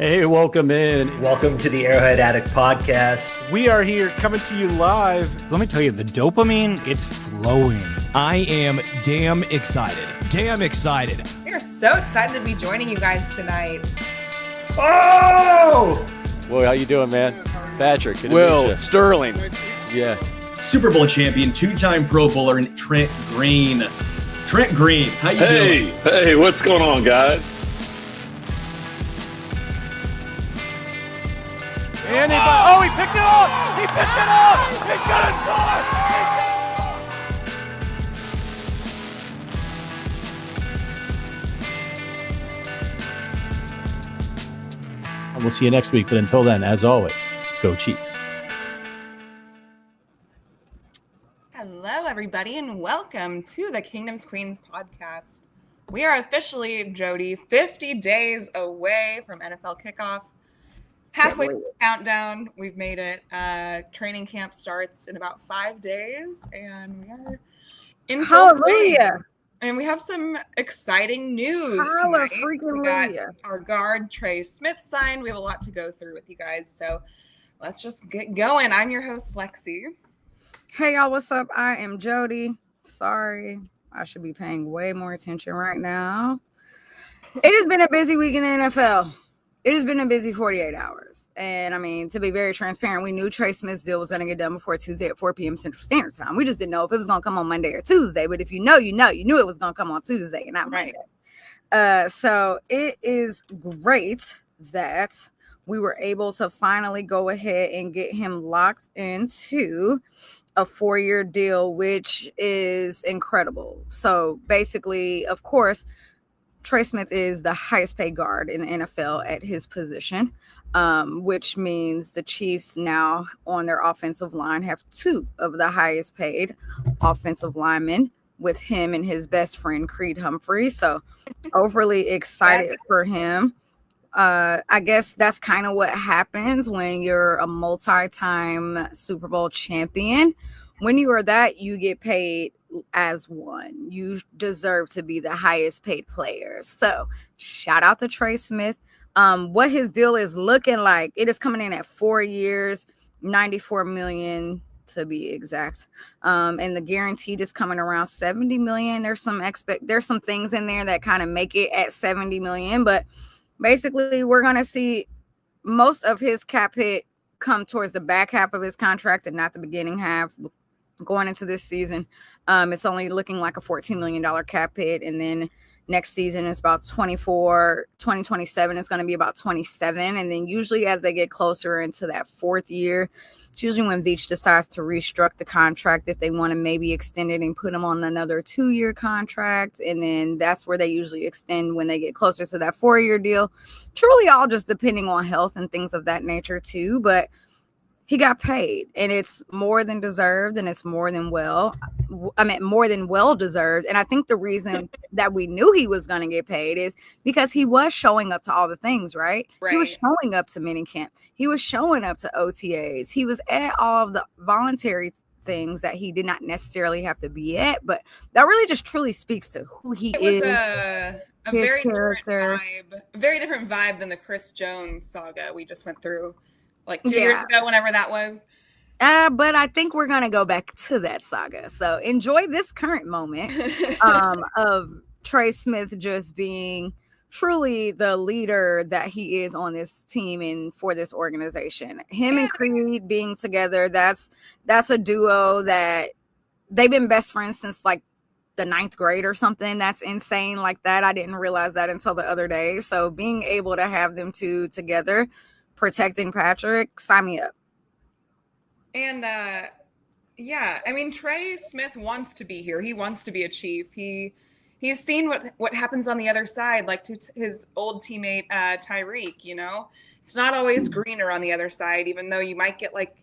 Hey, welcome in. Welcome to the Arrowhead Addict podcast. We are here coming to you live. Let me tell you, the dopamine, it's flowing. I am damn excited. Damn excited. We are so excited to be joining you guys tonight. Oh! Well, how you doing, man? Patrick. Will Sterling. Yeah. Super Bowl champion, two-time Pro Bowler, and Trent Green. Trent Green, how you doing? Hey, what's going on, guys? Oh, he picked it up! He picked it up! He's gonna score! And we'll see you next week, but until then, as always, go Chiefs. Hello, everybody, and welcome to the Kingdom's Queens podcast. We are officially, Jodi, 50 days away from NFL kickoff. Halfway through the countdown, we've made it. Training camp starts in about 5 days, and we are in full swing. And we have some exciting news tonight. We got our guard, Trey Smith, signed. We have a lot to go through with you guys, so let's just get going. I'm your host, Lexi. Hey, y'all, what's up? I am Jodi. Sorry, I should be paying way more attention right now. It has been a busy week in the NFL. It has been a busy 48 hours. And, I mean, to be very transparent, we knew Trey Smith's deal was going to get done before Tuesday at 4 p.m. Central Standard Time. We just didn't know if it was going to come on Monday or Tuesday. But if you knew it was going to come on Tuesday and not Monday. So it is great that we were able to finally go ahead and get him locked into a 4-year deal, which is incredible. So basically, of course, Trey Smith is the highest paid guard in the NFL at his position, which means the Chiefs now on their offensive line have 2 of the highest paid offensive linemen with him and his best friend, Creed Humphrey. So overly excited for him. I guess that's kind of what happens when you're a multi-time Super Bowl champion. When you are that, you get paid as one. You deserve to be the highest paid player. So shout out to Trey Smith. What his deal is looking like, it is coming in at 4 years, $94 million to be exact. And the guaranteed is coming around $70 million. There's some things in there that kind of make it at $70 million, but basically we're going to see most of his cap hit come towards the back half of his contract and not the beginning half. Going into this season, it's only looking like a $14 million cap hit. And then next season is about 2027 is going to be about 27. And then usually as they get closer into that 4th year, it's usually when Veach decides to restructure the contract if they want to maybe extend it and put him on another 2-year contract. And then that's where they usually extend when they get closer to that 4-year deal. Truly all just depending on health and things of that nature too. But he got paid, and it's more than deserved, and it's more than well deserved. And I think the reason that we knew he was going to get paid is because he was showing up to all the things, right? He was showing up to minicamp. He was showing up to OTAs. He was at all of the voluntary things that he did not necessarily have to be at, but that really just truly speaks to who he is. It was a very different vibe than the Chris Jones saga we just went through. Like 2 years ago, whenever that was. But I think we're going to go back to that saga. So enjoy this current moment of Trey Smith just being truly the leader that he is on this team and for this organization. Him and Creed being together, that's a duo that they've been best friends since like the 9th grade or something. That's insane like that. I didn't realize that until the other day. So being able to have them two together, protecting Patrick, sign me up. And I mean, Trey Smith wants to be here. He wants to be a Chief. He's seen what happens on the other side, like to his old teammate Tyreek. You know, it's not always greener on the other side, even though you might get like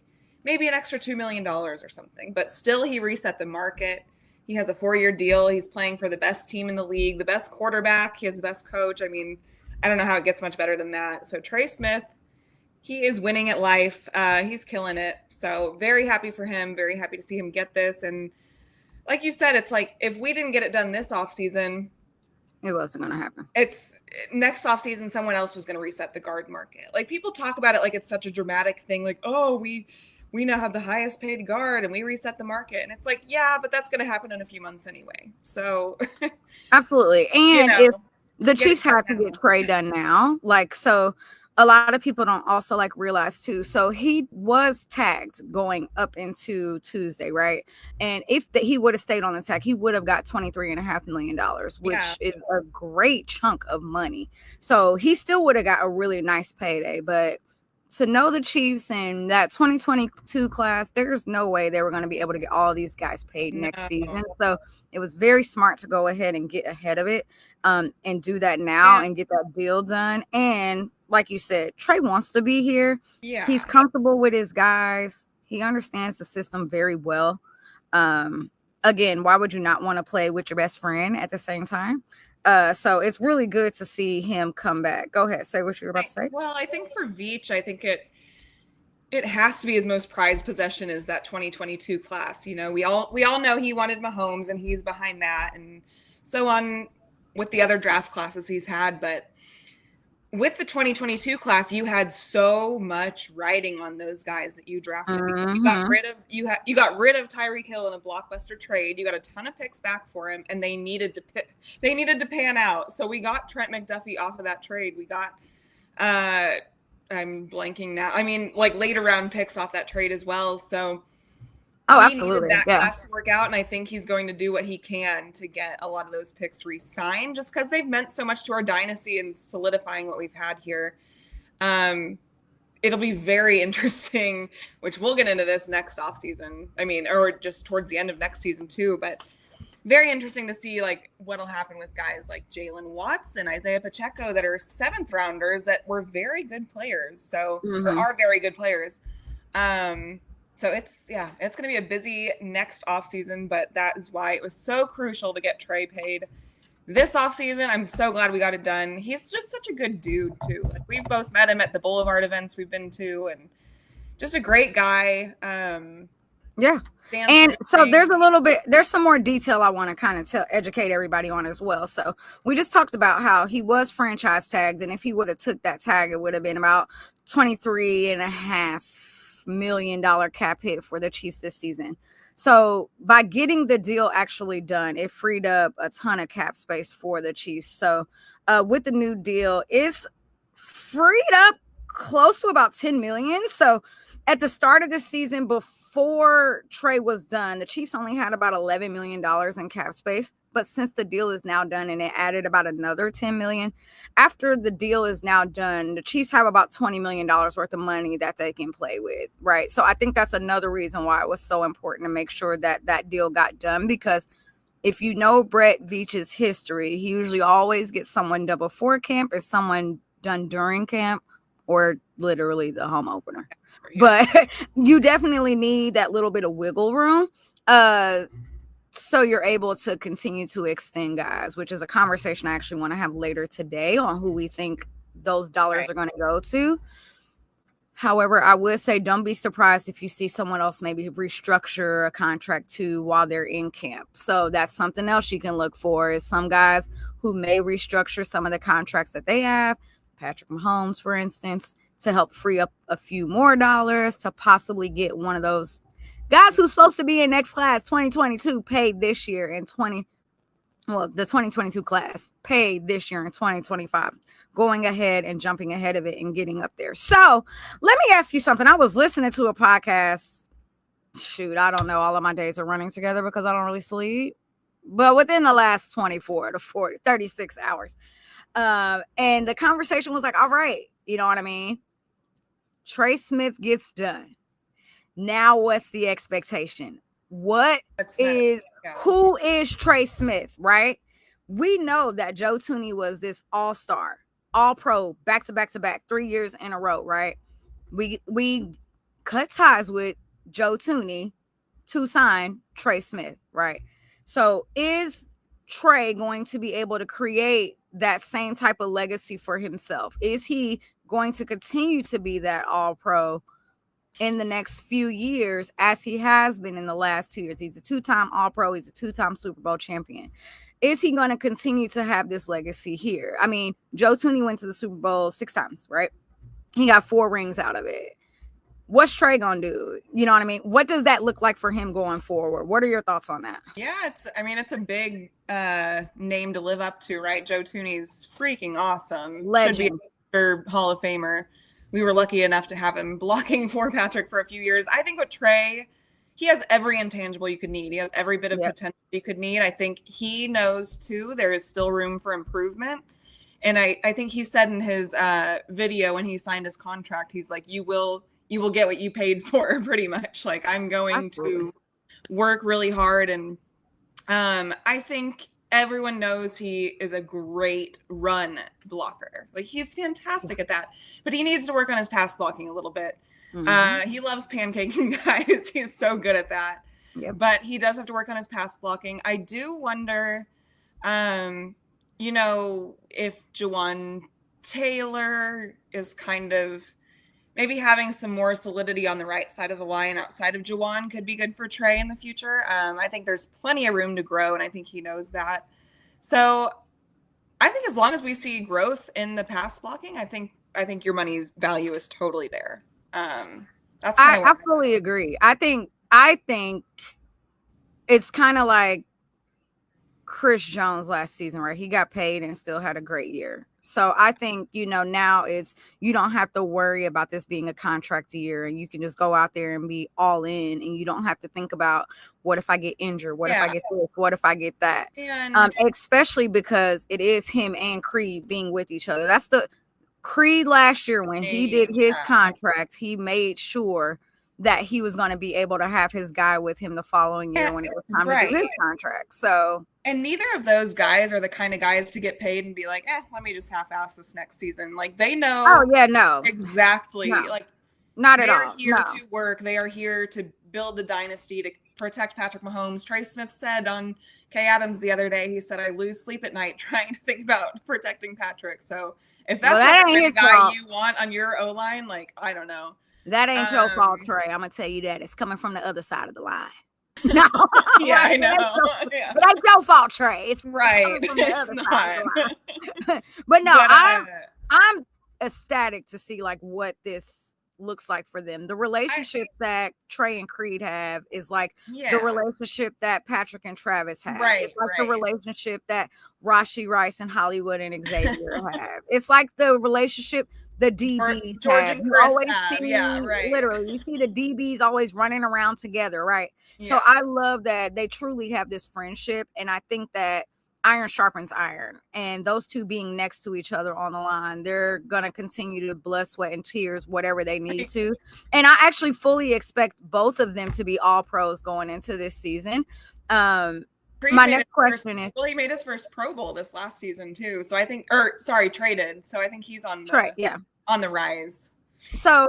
maybe an extra $2 million or something. But still, he reset the market. He has a 4-year deal. He's playing for the best team in the league, the best quarterback. He has the best coach. I mean, I don't know how it gets much better than that. So Trey Smith, he is winning at life. He's killing it. So very happy for him. Very happy to see him get this. And like you said, it's like if we didn't get it done this offseason, It wasn't going to happen. It's next offseason, someone else was going to reset the guard market. Like, people talk about it like it's such a dramatic thing. Like, oh, we now have the highest paid guard and we reset the market. And it's like, yeah, but that's going to happen in a few months anyway. So absolutely. And if the Chiefs have to get Trey done now, like, so a lot of people don't also like realize too. So he was tagged going up into Tuesday, right? And if he would have stayed on the tag, he would have got $23.5 million, which is a great chunk of money. So he still would have got a really nice payday. But to know the Chiefs and that 2022 class, there's no way they were going to be able to get all these guys paid next season. So it was very smart to go ahead and get ahead of it and do that now and get that deal done. And like you said, Trey wants to be here. Yeah, he's comfortable with his guys. He understands the system very well. Again, why would you not want to play with your best friend at the same time? So it's really good to see him come back. Go ahead, say what you were about to say. Well, I think for Veach, I think it has to be his most prized possession is that 2022 class. You know, we all know he wanted Mahomes, and he's behind that, and so on with the other draft classes he's had, but with the 2022 class, you had so much riding on those guys that you drafted. You got rid of Tyreek Hill in a blockbuster trade. You got a ton of picks back for him, and they needed to pan out. So we got Trent McDuffie off of that trade. We got I'm blanking now. I mean, like later round picks off that trade as well. So absolutely, that class to work out, and I think he's going to do what he can to get a lot of those picks re-signed, just because they've meant so much to our dynasty and solidifying what we've had here. It'll be very interesting, which we'll get into this next offseason. I mean, or just towards the end of next season too, but very interesting to see like what'll happen with guys like Jalen Watts and Isaiah Pacheco that are 7th rounders that were very good players. So are very good players. So it's going to be a busy next offseason, but that is why it was so crucial to get Trey paid this offseason. I'm so glad we got it done. He's just such a good dude too. Like, we've both met him at the Boulevard events we've been to, and just a great guy. And so there's some more detail I want to kind of educate everybody on as well. So we just talked about how he was franchise tagged, and if he would have took that tag, it would have been about $23.5 million cap hit for the Chiefs this season. So by getting the deal actually done, it freed up a ton of cap space for the Chiefs. So with the new deal, it's freed up close to about 10 million. So at the start of the season, before Trey was done, the Chiefs only had about $11 million in cap space. But since the deal is now done and it added about another 10 million, after the deal is now done, the Chiefs have about $20 million worth of money that they can play with, right? So I think that's another reason why it was so important to make sure that that deal got done, because if you know Brett Veach's history, he usually always gets someone done before camp or someone done during camp, or literally the home opener. But you definitely need that little bit of wiggle room. So you're able to continue to extend guys, which is a conversation I actually want to have later today on who we think those dollars are going to go to. However, I would say don't be surprised if you see someone else maybe restructure a contract too while they're in camp. So that's something else you can look for, is some guys who may restructure some of the contracts that they have, Patrick Mahomes, for instance, to help free up a few more dollars to possibly get one of those guys who's supposed to be in next class 2022 paid this year in the 2022 class paid this year in 2025, going ahead and jumping ahead of it and getting up there. So let me ask you something. I was listening to a podcast. Shoot, I don't know. All of my days are running together because I don't really sleep. But within the last 24 to 36 hours. And the conversation was like, all right, you know what I mean? Trey Smith gets done. Now what's the expectation? Who is Trey Smith, right? We know that Joe Thuney was this all-star, all-pro, back-to-back, 3 years in a row, right? We cut ties with Joe Thuney to sign Trey Smith, right? So is Trey going to be able to create that same type of legacy for himself? Is he going to continue to be that all-pro in the next few years as he has been in the last 2 years? He's a 2-time All-Pro. He's a 2-time Super Bowl champion. is he going to continue to have this legacy here? I mean, Joe Tooney went to the Super Bowl 6 times, right? He got 4 rings out of it. What's Trey going to do? You know what I mean? What does that look like for him going forward? What are your thoughts on that? Yeah, it's a big name to live up to, right? Joe Tooney's freaking awesome. Legend. Should be a Hall of Famer. We were lucky enough to have him blocking for Patrick for a few years. I think with Trey, he has every intangible you could need. He has every bit of potential you could need. I think he knows, too, there is still room for improvement. And I think he said in his video when he signed his contract, he's like, you will get what you paid for, pretty much. Like, I'm going to work really hard. And I think everyone knows he is a great run blocker. Like, he's fantastic at that. But he needs to work on his pass blocking a little bit. He loves pancaking guys. He's so good at that. Yep. But he does have to work on his pass blocking. I do wonder, you know, if Jawaan Taylor is kind of maybe having some more solidity on the right side of the line outside of Jawaan could be good for Trey in the future. I think there's plenty of room to grow, and I think he knows that. So I think as long as we see growth in the pass blocking, I think your money's value is totally there. That's I fully agree. I think it's kind of like Chris Jones last season, right? He got paid and still had a great year. So I think, you know, now you don't have to worry about this being a contract year, and you can just go out there and be all in, and you don't have to think about what if I get injured? What if I get this? What if I get that? Especially because it is him and Creed being with each other. That's the Creed last year when he did his contract, he made sure that he was going to be able to have his guy with him the following year when it was time to do his contract. So, and neither of those guys are the kind of guys to get paid and be like, let me just half-ass this next season. Like, they know exactly. No, like, not at all. They are here to work. They are here to build the dynasty, to protect Patrick Mahomes. Trey Smith said on Kay Adams the other day, he said, I lose sleep at night trying to think about protecting Patrick. So if that's not the kind of guy you want on your O-line, like, I don't know. That ain't your fault, Trey. I'm going to tell you that. It's coming from the other side of the line. No. Yeah, I know. But that's your fault, Trey. It's right. From the it's other not. Side of the line. But no, I'm ecstatic to see like what this looks like for them. The relationship that Trey and Creed have is like the relationship that Patrick and Travis have. Right, it's like the relationship that Rashee Rice and Hollywood and Xavier have. It's like the relationship the DBs George have. And You Chris always have. see, literally, you see the DBs always running around together, right? So I love that they truly have this friendship, and I think that iron sharpens iron, and those two being next to each other on the line, they're gonna continue to blood, sweat, and tears, whatever they need to. And I actually fully expect both of them to be all pros going into this season. My next question is, he made his first Pro Bowl this last season too. So I think, traded. So I think he's on on the rise. So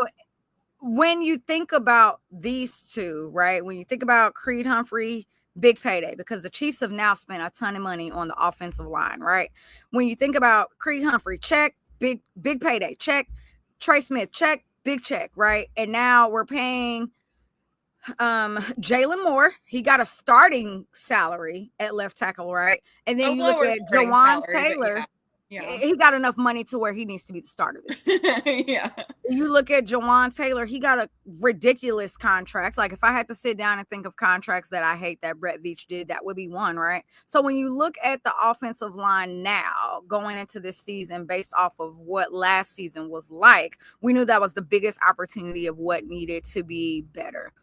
when you think about these two, right? When you think about Creed Humphrey, big payday, because the Chiefs have now spent a ton of money on the offensive line, right? When you think about Creed Humphrey, check, big payday, check. Trey Smith, check, big check, right? And now we're paying Jalen Moore. He got a starting salary at left tackle, right? And then you look at Jawaan Taylor. He got enough money to where he needs to be the starter this season. You look at Jawaan Taylor, he got a ridiculous contract. Like, if I had to sit down and think of contracts that I hate that Brett Veach did, that would be one, right? So when you look at the offensive line now going into this season based off of what last season was like, we knew that was the biggest opportunity of what needed to be better.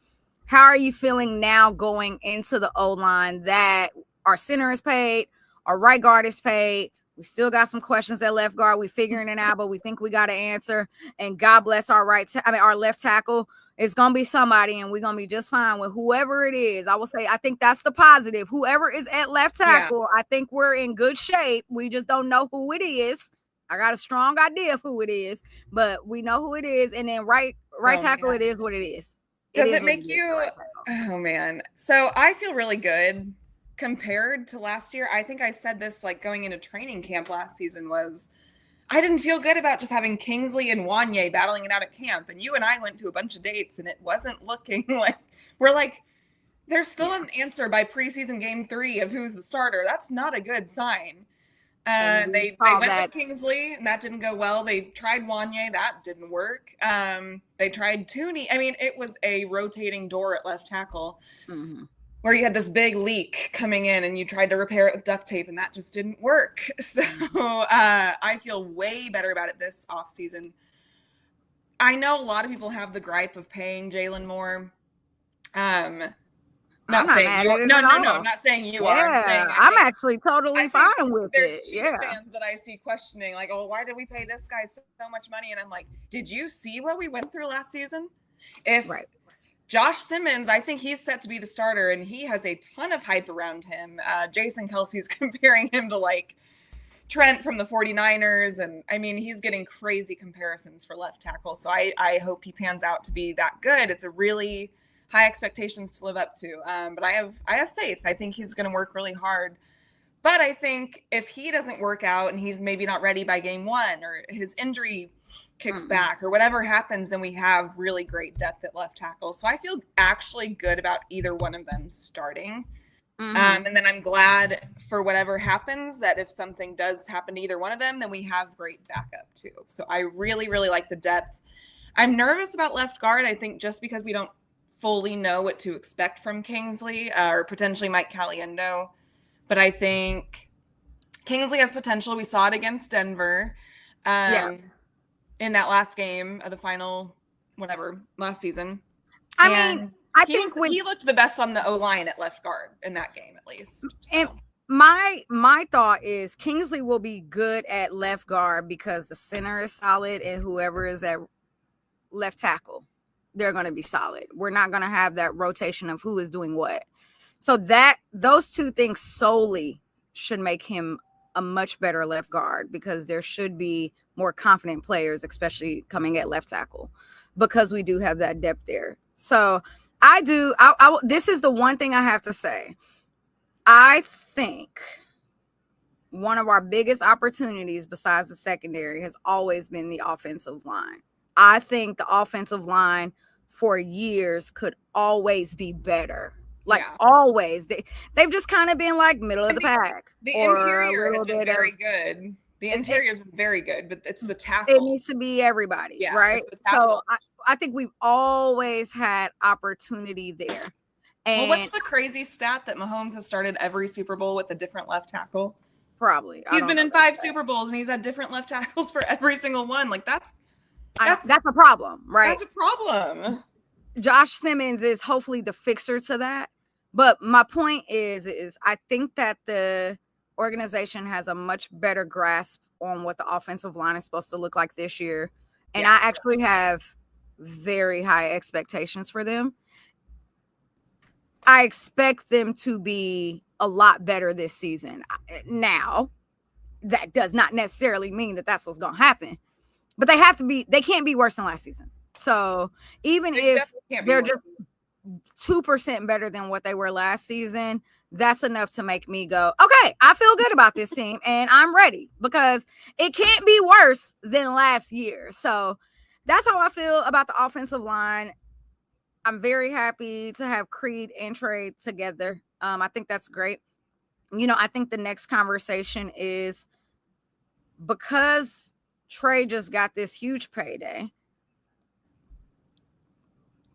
How are you feeling now going into the O-line that our center is paid, our right guard is paid? We still got some questions at left guard. We figuring it out, but we think we got an answer. And God bless our our left tackle. It's going to be somebody, and we're going to be just fine with whoever it is. I will say, I think that's the positive. Whoever is at left tackle, I think we're in good shape. We just don't know who it is. I got a strong idea of who it is, but we know who it is. And then right tackle, it is what it is. Does it make you, oh man. So I feel really good compared to last year. I think I said this like going into training camp last season was, I didn't feel good about just having Kingsley and Wanye battling it out at camp. And you and I went to a bunch of dates and it wasn't looking like, we're like, There's still an answer by preseason game 3 of who's the starter. That's not a good sign. They went with Kingsley, and that didn't go well. They tried Wanye, that didn't work. They tried Tooney. I mean, it was a rotating door at left tackle where you had this big leak coming in, and you tried to repair it with duct tape, and that just didn't work. So I feel way better about it this offseason. I know a lot of people have the gripe of paying Jalen more. Not saying you. No. I'm not saying you are. I'm saying I'm actually totally fine with it. There's fans that I see questioning, like, "Oh, why did we pay this guy so much money?" And I'm like, "Did you see what we went through last season? If Josh Simmons, I think he's set to be the starter, and he has a ton of hype around him. Jason Kelsey's comparing him to like Trent from the 49ers, and I mean, he's getting crazy comparisons for left tackle. So I hope he pans out to be that good. It's a really high expectations to live up to. But I have faith. I think he's going to work really hard. But I think if he doesn't work out and he's maybe not ready by game 1, or his injury kicks back, or whatever happens, then we have really great depth at left tackle. So I feel actually good about either one of them starting. And then I'm glad for whatever happens that if something does happen to either one of them, then we have great backup too. So I really, really like the depth. I'm nervous about left guard. I think just because we don't fully know what to expect from Kingsley or potentially Mike Caliendo. But I think Kingsley has potential. We saw it against Denver in that last game of the final, last season. I mean, I think he looked the best on the O-line at left guard in that game, at least. So. And my thought is Kingsley will be good at left guard because the center is solid, and whoever is at left tackle, they're going to be solid. We're not going to have that rotation of who is doing what. So those two things solely should make him a much better left guard, because there should be more confident players, especially coming at left tackle, because we do have that depth there. So this is the one thing I have to say. I think one of our biggest opportunities besides the secondary has always been the offensive line. I think the offensive line for years could always be better. Always. They've just kind of been like middle of the pack. The interior has been very good. The interior has been very good, but it's the tackle. It needs to be everybody, right? So I think we've always had opportunity there. And what's the crazy stat that Mahomes has started every Super Bowl with a different left tackle? Probably. He's been in 5 Super Bowls, and he's had different left tackles for every single one. Like that's a problem, right? That's a problem. Josh Simmons is hopefully the fixer to that. But my point is I think that the organization has a much better grasp on what the offensive line is supposed to look like this year. And I actually have very high expectations for them. I expect them to be a lot better this season. Now, that does not necessarily mean that that's what's going to happen. But they can't be worse than last season. So even if they're just 2% better than what they were last season, that's enough to make me go, okay, I feel good about this team and I'm ready, because it can't be worse than last year. So that's how I feel about the offensive line. I'm very happy to have Creed and Trey together. I think that's great. I think the next conversation is, because Trey just got this huge payday,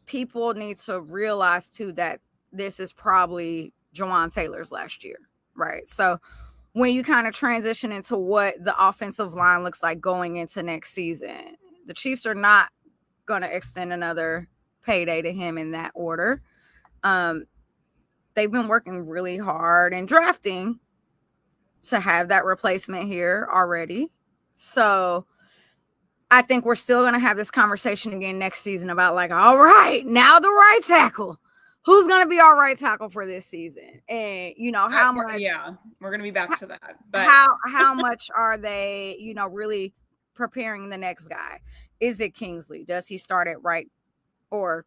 people need to realize too that this is probably Jawaan Taylor's last year, right? So when you kind of transition into what the offensive line looks like going into next season, the Chiefs are not going to extend another payday to him in that order. They've been working really hard and drafting to have that replacement here already. So I think we're still going to have this conversation again next season about like, all right, now the right tackle. Who's going to be our right tackle for this season? And, how much. Yeah, we're going to be back to that. But how much are they, really preparing the next guy? Is it Kingsley? Does he start at right? Or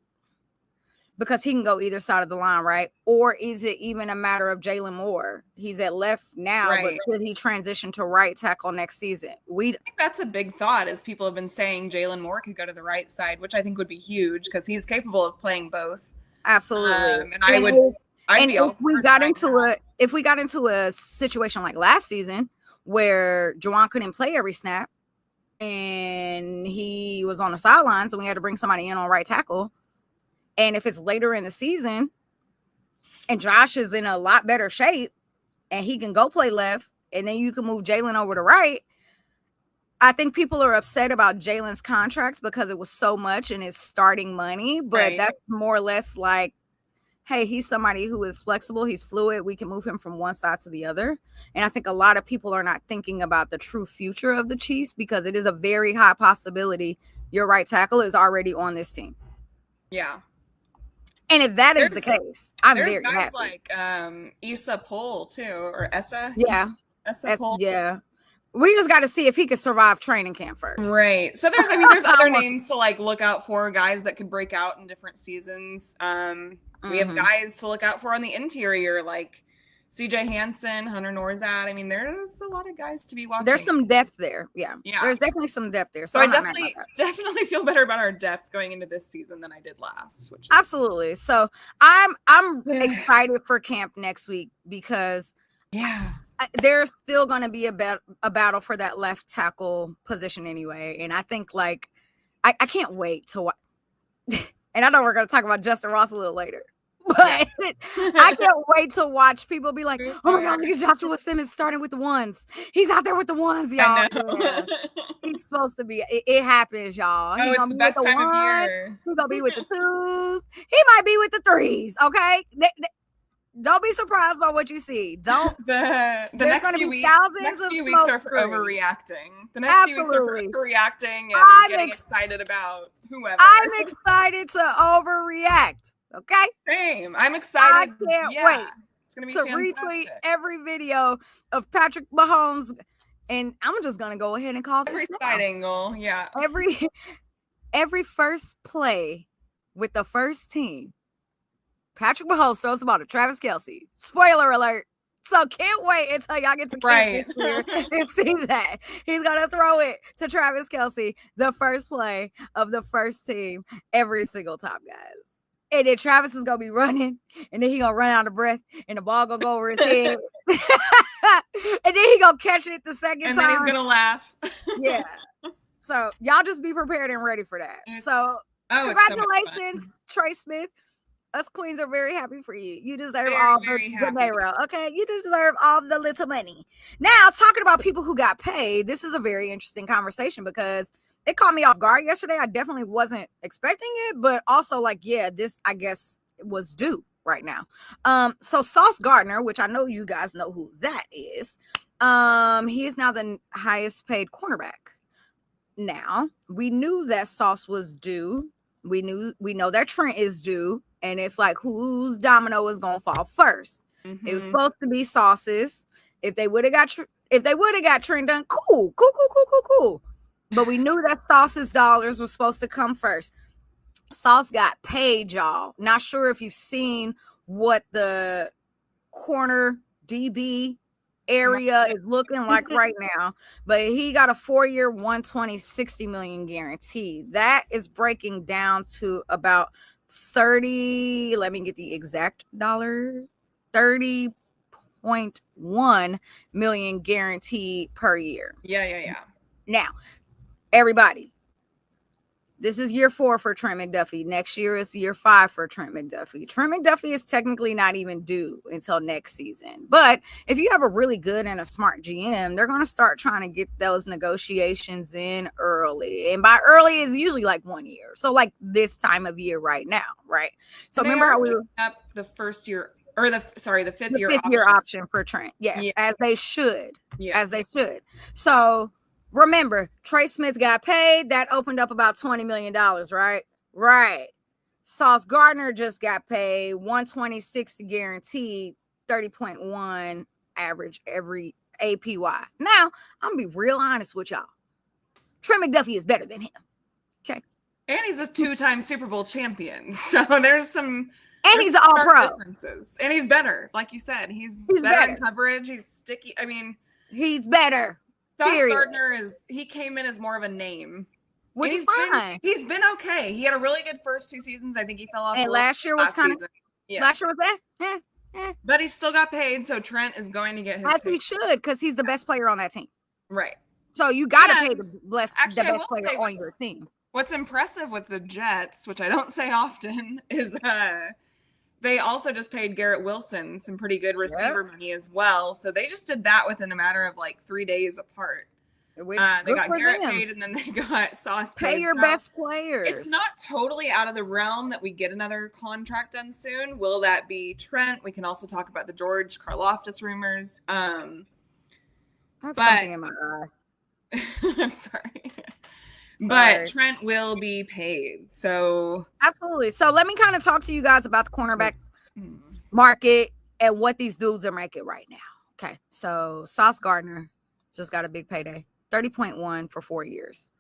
because he can go either side of the line, right? Or is it even a matter of Jalen Moore? He's at left now, right, but could he transition to right tackle next season? I think that's a big thought, as people have been saying Jalen Moore could go to the right side, which I think would be huge because he's capable of playing both. Absolutely. And I'd be all if we got into a situation like last season where Jawaan couldn't play every snap and he was on the sidelines and we had to bring somebody in on right tackle, and if it's later in the season and Josh is in a lot better shape and he can go play left and then you can move Jalen over to right, I think people are upset about Jalen's contract because it was so much and his starting money, but that's more or less like, hey, he's somebody who is flexible. He's fluid. We can move him from one side to the other. And I think a lot of people are not thinking about the true future of the Chiefs because it is a very high possibility your right tackle is already on this team. Yeah. And if that is the case, I'm very guys happy. Like Issa Pohl too, or Essa. Yeah. Essa Pohl. Yeah. We just got to see if he could survive training camp first. Right. So there's other names to like look out for, guys that could break out in different seasons. We have guys to look out for on the interior, like CJ Hansen, Hunter Norzad. I mean, there's a lot of guys to be watching. There's some depth there. Yeah. There's definitely some depth there. So I definitely feel better about our depth going into this season than I did last. Absolutely. So I'm excited for camp next week because there's still going to be a battle for that left tackle position anyway. And I think like, I can't wait to watch. And I know we're going to talk about Justin Ross a little later, but I can't wait to watch people be like, oh my God, look at Joshua Simmons starting with the ones. He's out there with the ones, y'all. Yeah. He's supposed to be. It happens, y'all. Oh, it's the best time of year. He's going to be with the twos. He might be with the threes, okay? Don't be surprised by what you see. Don't. The next few weeks are for overreacting. The next few weeks are for overreacting and getting excited about whoever. I'm excited to overreact. Okay. Same. I'm excited. I can't wait. It's gonna be to fantastic. Retweet every video of Patrick Mahomes, and I'm just gonna go ahead and call every this side angle. Yeah. Every first play with the first team. Patrick Mahomes throws the ball to Travis Kelsey. Spoiler alert. So can't wait until y'all get to camp this year and see that. He's going to throw it to Travis Kelsey, the first play of the first team every single time, guys. And then Travis is going to be running, and then he's going to run out of breath, and the ball going to go over his head. And then he's going to catch it the second time. And then he's going to laugh. Yeah. So y'all just be prepared and ready for that. Congratulations, Trey Smith. Us queens are very happy for you. You deserve all the payroll. Okay, you deserve all the little money. Now, talking about people who got paid, this is a very interesting conversation because it caught me off guard yesterday. I definitely wasn't expecting it, but also like, this I guess was due right now. So Sauce Gardner, which I know you guys know who that is, he is now the highest paid cornerback. Now, we knew that Sauce was due. We know that Trent is due. And it's like, whose domino is gonna fall first? Mm-hmm. It was supposed to be Sauce's. If they would have got Trent done, cool. But we knew that Sauce's dollars was supposed to come first. Sauce got paid, y'all. Not sure if you've seen what the corner DB area is looking like right now, but he got a 4-year, 120, 60 million guarantee. That is breaking down to about 30, let me get the exact dollar, 30.1 million guaranteed per year. Yeah. Now, everybody, this is year 4 for Trent McDuffie. Next year is year 5 for Trent McDuffie. Trent McDuffie is technically not even due until next season. But if you have a really good and a smart GM, they're going to start trying to get those negotiations in early. And by early is usually like 1 year. So like this time of year right now, right? So remember how we were up the first year or the fifth year option for Trent. Yes, as they should. Yeah. As they should. So remember, Trey Smith got paid. That opened up about $20 million, right? Right. Sauce Gardner just got paid. 120.60 guaranteed, 30.1 average every APY. Now, I'm going to be real honest with y'all. Trent McDuffie is better than him. Okay. And he's a 2-time Super Bowl champion. So there's some... And he's an all-pro. Differences. And he's better. Like you said, he's better in coverage. He's sticky. I mean... He's better. Sauce Gardner he came in as more of a name. which is fine. He's been okay. He had a really good first 2 seasons. I think he fell off. And last year was kind of. Yeah. Last year was But he still got paid, so Trent is going to get his. As he should, because he's the best player on that team. Right. So you got to pay the best player on your team. What's impressive with the Jets, which I don't say often, is they also just paid Garrett Wilson some pretty good receiver money as well. So they just did that within a matter of like 3 days apart. They got Garrett paid, and then they got Sauce paid. Pay your best players. It's not totally out of the realm that we get another contract done soon. Will that be Trent? We can also talk about the George Karlaftis rumors. I have something in my eye. I'm sorry. But Trent will be paid. So absolutely. So let me kind of talk to you guys about the cornerback market and what these dudes are making right now. Okay. So Sauce Gardner just got a big payday. 30.1 for 4 years.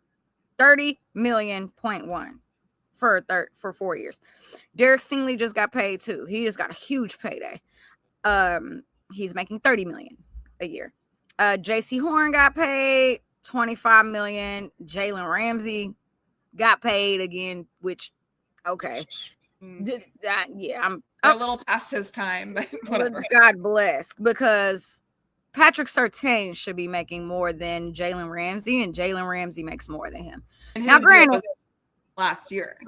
30 million point one for 4 years. Derek Stingley just got paid too. He just got a huge payday. He's making 30 million a year. JC Horn got paid 25 million. Jalen Ramsey got paid again, which okay. I'm a little past his time, but whatever. God bless, because Patrick Surtain should be making more than Jalen Ramsey, and Jalen Ramsey makes more than him. And now, granted, last year.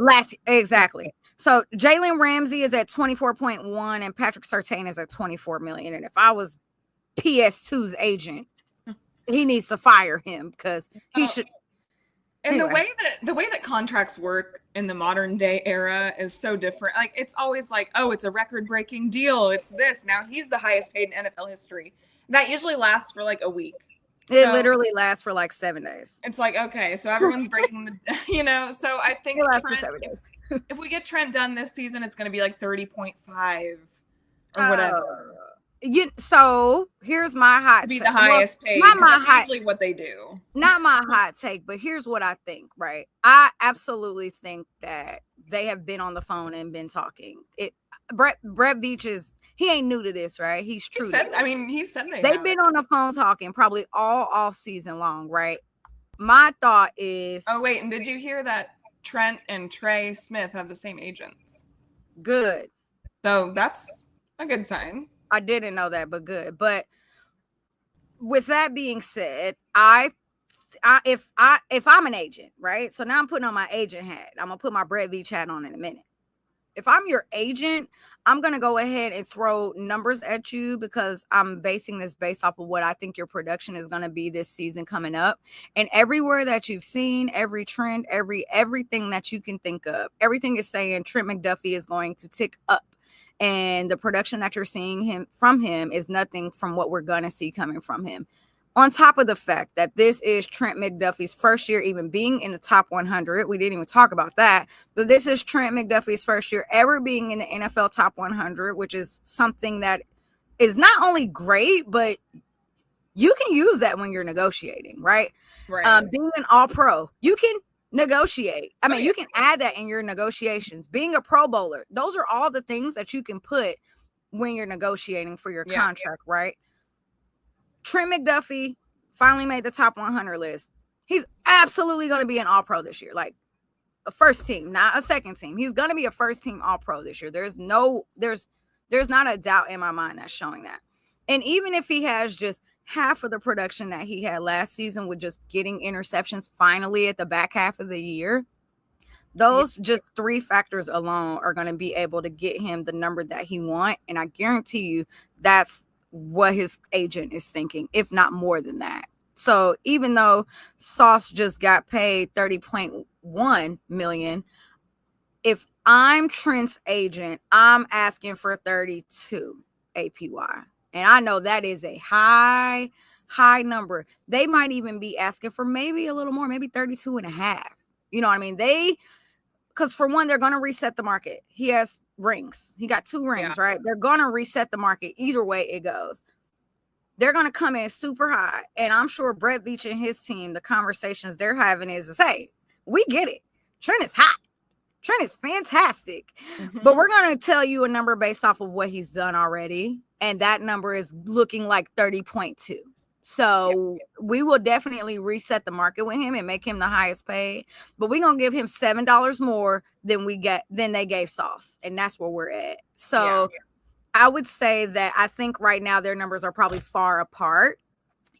Exactly. So Jalen Ramsey is at 24.1 and Patrick Surtain is at 24 million. And if I was PS2's agent, he needs to fire him because he should. And anyway. the way that contracts work in the modern day era is so different. Like it's always like, oh, it's a record-breaking deal. It's this. Now he's the highest paid in NFL history. That usually lasts for like a week. It literally lasts for like 7 days. It's like, okay, so everyone's breaking the, so I think if we get Trent done this season, it's going to be like 30.5 or whatever. So here's my hot take. Be the highest paid. Not my that's usually what they do. Not my hot take, but here's what I think, right? I absolutely think that they have been on the phone and been talking. Brett Veach he ain't new to this, right? He's true. He said they've been on the phone talking probably all off season long, right? My thought is. Oh wait, and did you hear that Trent and Trey Smith have the same agents? Good. So that's a good sign. I didn't know that, but good. But with that being said, if I'm an agent, right? So now I'm putting on my agent hat. I'm gonna put my Brett Veach hat on in a minute. If I'm your agent, I'm going to go ahead and throw numbers at you because I'm basing this based off of what I think your production is going to be this season coming up. And everywhere that you've seen, every trend, everything that you can think of, everything is saying Trent McDuffie is going to tick up. And the production that you're seeing from him is nothing from what we're going to see coming from him. On top of the fact that this is Trent McDuffie's first year even being in the top 100. We didn't even talk about that. But this is Trent McDuffie's first year ever being in the NFL top 100, which is something that is not only great, but you can use that when you're negotiating, right? Right. Being an all-pro, you can negotiate. I mean, you can add that in your negotiations. Being a Pro Bowler, those are all the things that you can put when you're negotiating for your contract, right? Trent McDuffie finally made the top 100 list. He's absolutely going to be an all-pro this year, like a first team, not a second team. He's going to be a first team all-pro this year. There's not a doubt in my mind that's showing that. And even if he has just half of the production that he had last season with just getting interceptions finally at the back half of the year, those just 3 factors alone are going to be able to get him the number that he wants. And I guarantee you that's what his agent is thinking, if not more than that. So even though Sauce just got paid 30.1 million, if I'm Trent's agent, I'm asking for 32 APY. And I know that is a high number. They might even be asking for maybe a little more, maybe 32 and a half. You know what I mean? Because for one, they're going to reset the market. He has rings. He got 2 rings, right? They're going to reset the market either way it goes. They're going to come in super high. And I'm sure Brett Veach and his team, the conversations they're having is, hey, we get it. Trent is hot. Trent is fantastic. Mm-hmm. But we're going to tell you a number based off of what he's done already. And that number is looking like 30.2. So we will definitely reset the market with him and make him the highest paid. But we're gonna give him $7 more than they gave Sauce, and that's where we're at. So I would say that I think right now their numbers are probably far apart.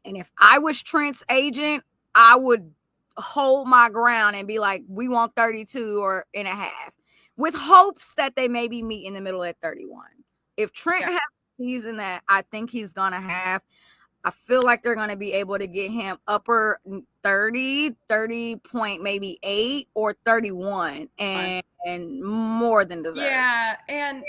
And if I was Trent's agent, I would hold my ground and be like, we want 32 or and a half, with hopes that they maybe meet in the middle at 31. If Trent has a season that I think he's gonna have, I feel like they're going to be able to get him upper 30 point, maybe 8 or 31 and more than deserved. Yeah. And,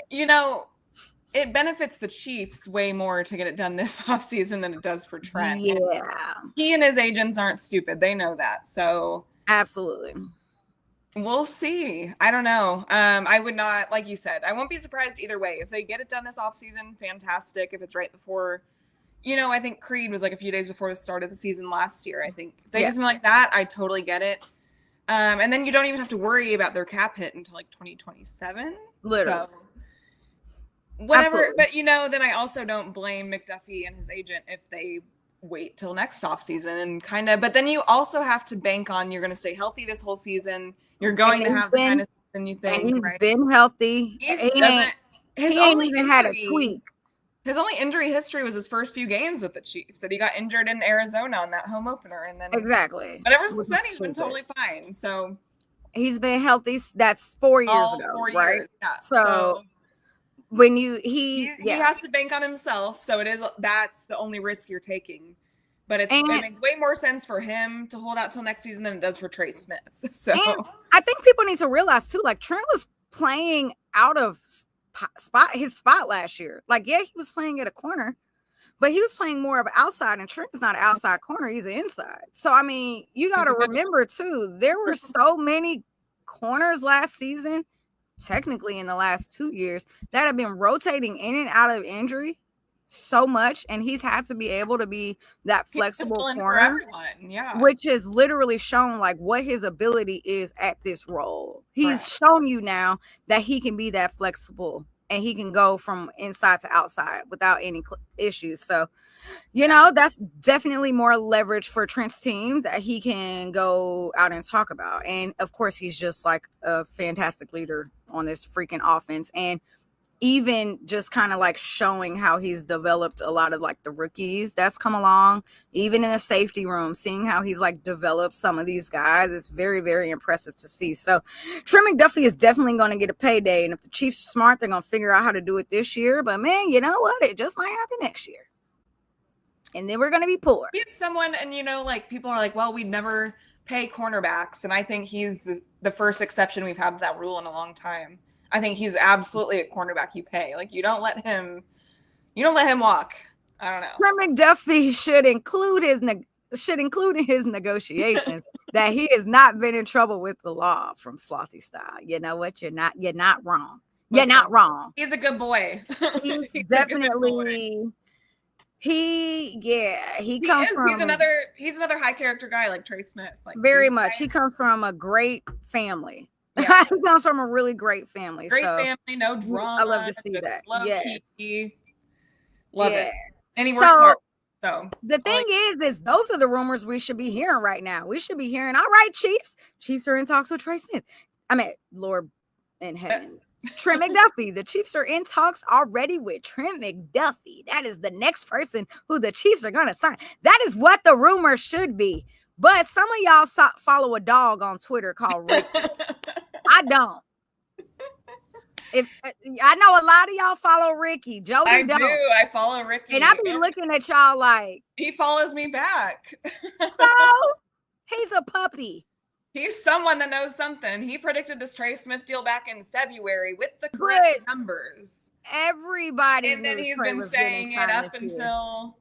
it benefits the Chiefs way more to get it done this offseason than it does for Trent. Yeah. And he and his agents aren't stupid. They know that. So absolutely. We'll see. I don't know. I would not, like you said, I won't be surprised either way. If they get it done this offseason, fantastic. If it's right before, I think Creed was like a few days before the start of the season last year. I think if they do something like that, I totally get it. And then you don't even have to worry about their cap hit until like 2027. Literally. So whatever. Absolutely. But then I also don't blame McDuffie and his agent if they wait till next offseason and but then you also have to bank on you're going to stay healthy this whole season. You're going to have the kind of season you think. And he's been healthy. He ain't even had a tweak. His only injury history was his first few games with the Chiefs. That he got injured in Arizona on that home opener, and then exactly. But ever since then, he's been totally fine. So he's been healthy. That's 4 years ago, 4 right? years. Yeah. So when he has to bank on himself, so that's the only risk you're taking. But it makes way more sense for him to hold out till next season than it does for Trey Smith. So I think people need to realize too, like Trent was playing out of his spot last year. Like, he was playing at a corner, but he was playing more of an outside, and Trent is not an outside corner, he's an inside. So I mean, you got to remember too, there were so many corners last season, technically in the last 2 years, that have been rotating in and out of injury so much, and he's had to be able to be that flexible corner, which has literally shown like what his ability is at this role. He's shown you now that he can be that flexible and he can go from inside to outside without any issues. So that's definitely more leverage for Trent's team that he can go out and talk about. And of course, he's just like a fantastic leader on this freaking offense. And even just kind of like showing how he's developed a lot of like the rookies that's come along, even in the safety room, seeing how he's like developed some of these guys. It's very, very impressive to see. So Trent McDuffie is definitely going to get a payday. And if the Chiefs are smart, they're going to figure out how to do it this year. But man, you know what? It just might happen next year. And then we're going to be poor. He's someone, and like people are like, well, we'd never pay cornerbacks. And I think he's the first exception we've had to that rule in a long time. I think he's absolutely a cornerback you pay. Like, you don't let him walk. I don't know. Trent McDuffie should include in his negotiations that he has not been in trouble with the law from Slothy style. You know what? You're not wrong. You're not wrong. He's a good boy. He's definitely he comes from he's another high character guy like Trey Smith. Like, very much. Nice. He comes from a great family. Yeah. He comes from a really great family. Great family, no drama. I love to see that. Key. Love it. And he works hard. So the thing is those are the rumors we should be hearing right now. We should be hearing, all right, Chiefs are in talks with Trey Smith. I mean, Lord in heaven. Trent McDuffie. The Chiefs are in talks already with Trent McDuffie. That is the next person who the Chiefs are going to sign. That is what the rumor should be. But some of y'all follow a dog on Twitter called Ricky. I don't. I know a lot of y'all follow Ricky. Jodi I don't. do. I follow Ricky. And I be looking at y'all like. He follows me back. So, he's a puppy. He's someone that knows something. He predicted this Trey Smith deal back in February with the correct numbers. Everybody and then he's been saying it up until...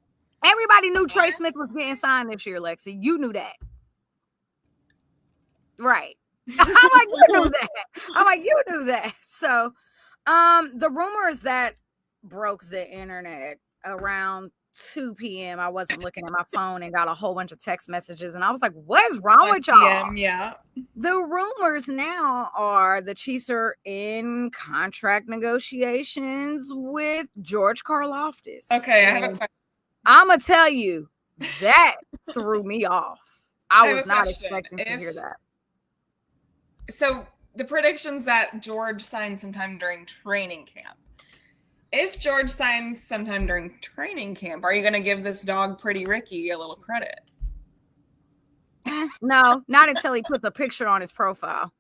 Everybody knew Trey Smith was getting signed this year, Lexi. You knew that. Right. I'm like, you knew that. So, the rumors that broke the internet around 2 p.m. I wasn't looking at my phone and got a whole bunch of text messages. And I was like, what is wrong with y'all? Yeah. The rumors now are the Chiefs are in contract negotiations with George Karlaftis. Okay, I have a question. I'm going to tell you, That threw me off. I have was a not question. expecting to hear that. So the predictions that George signs sometime during training camp. If George signs sometime during training camp, are you going to give this dog Pretty Ricky a little credit? No, not until he puts a picture on his profile.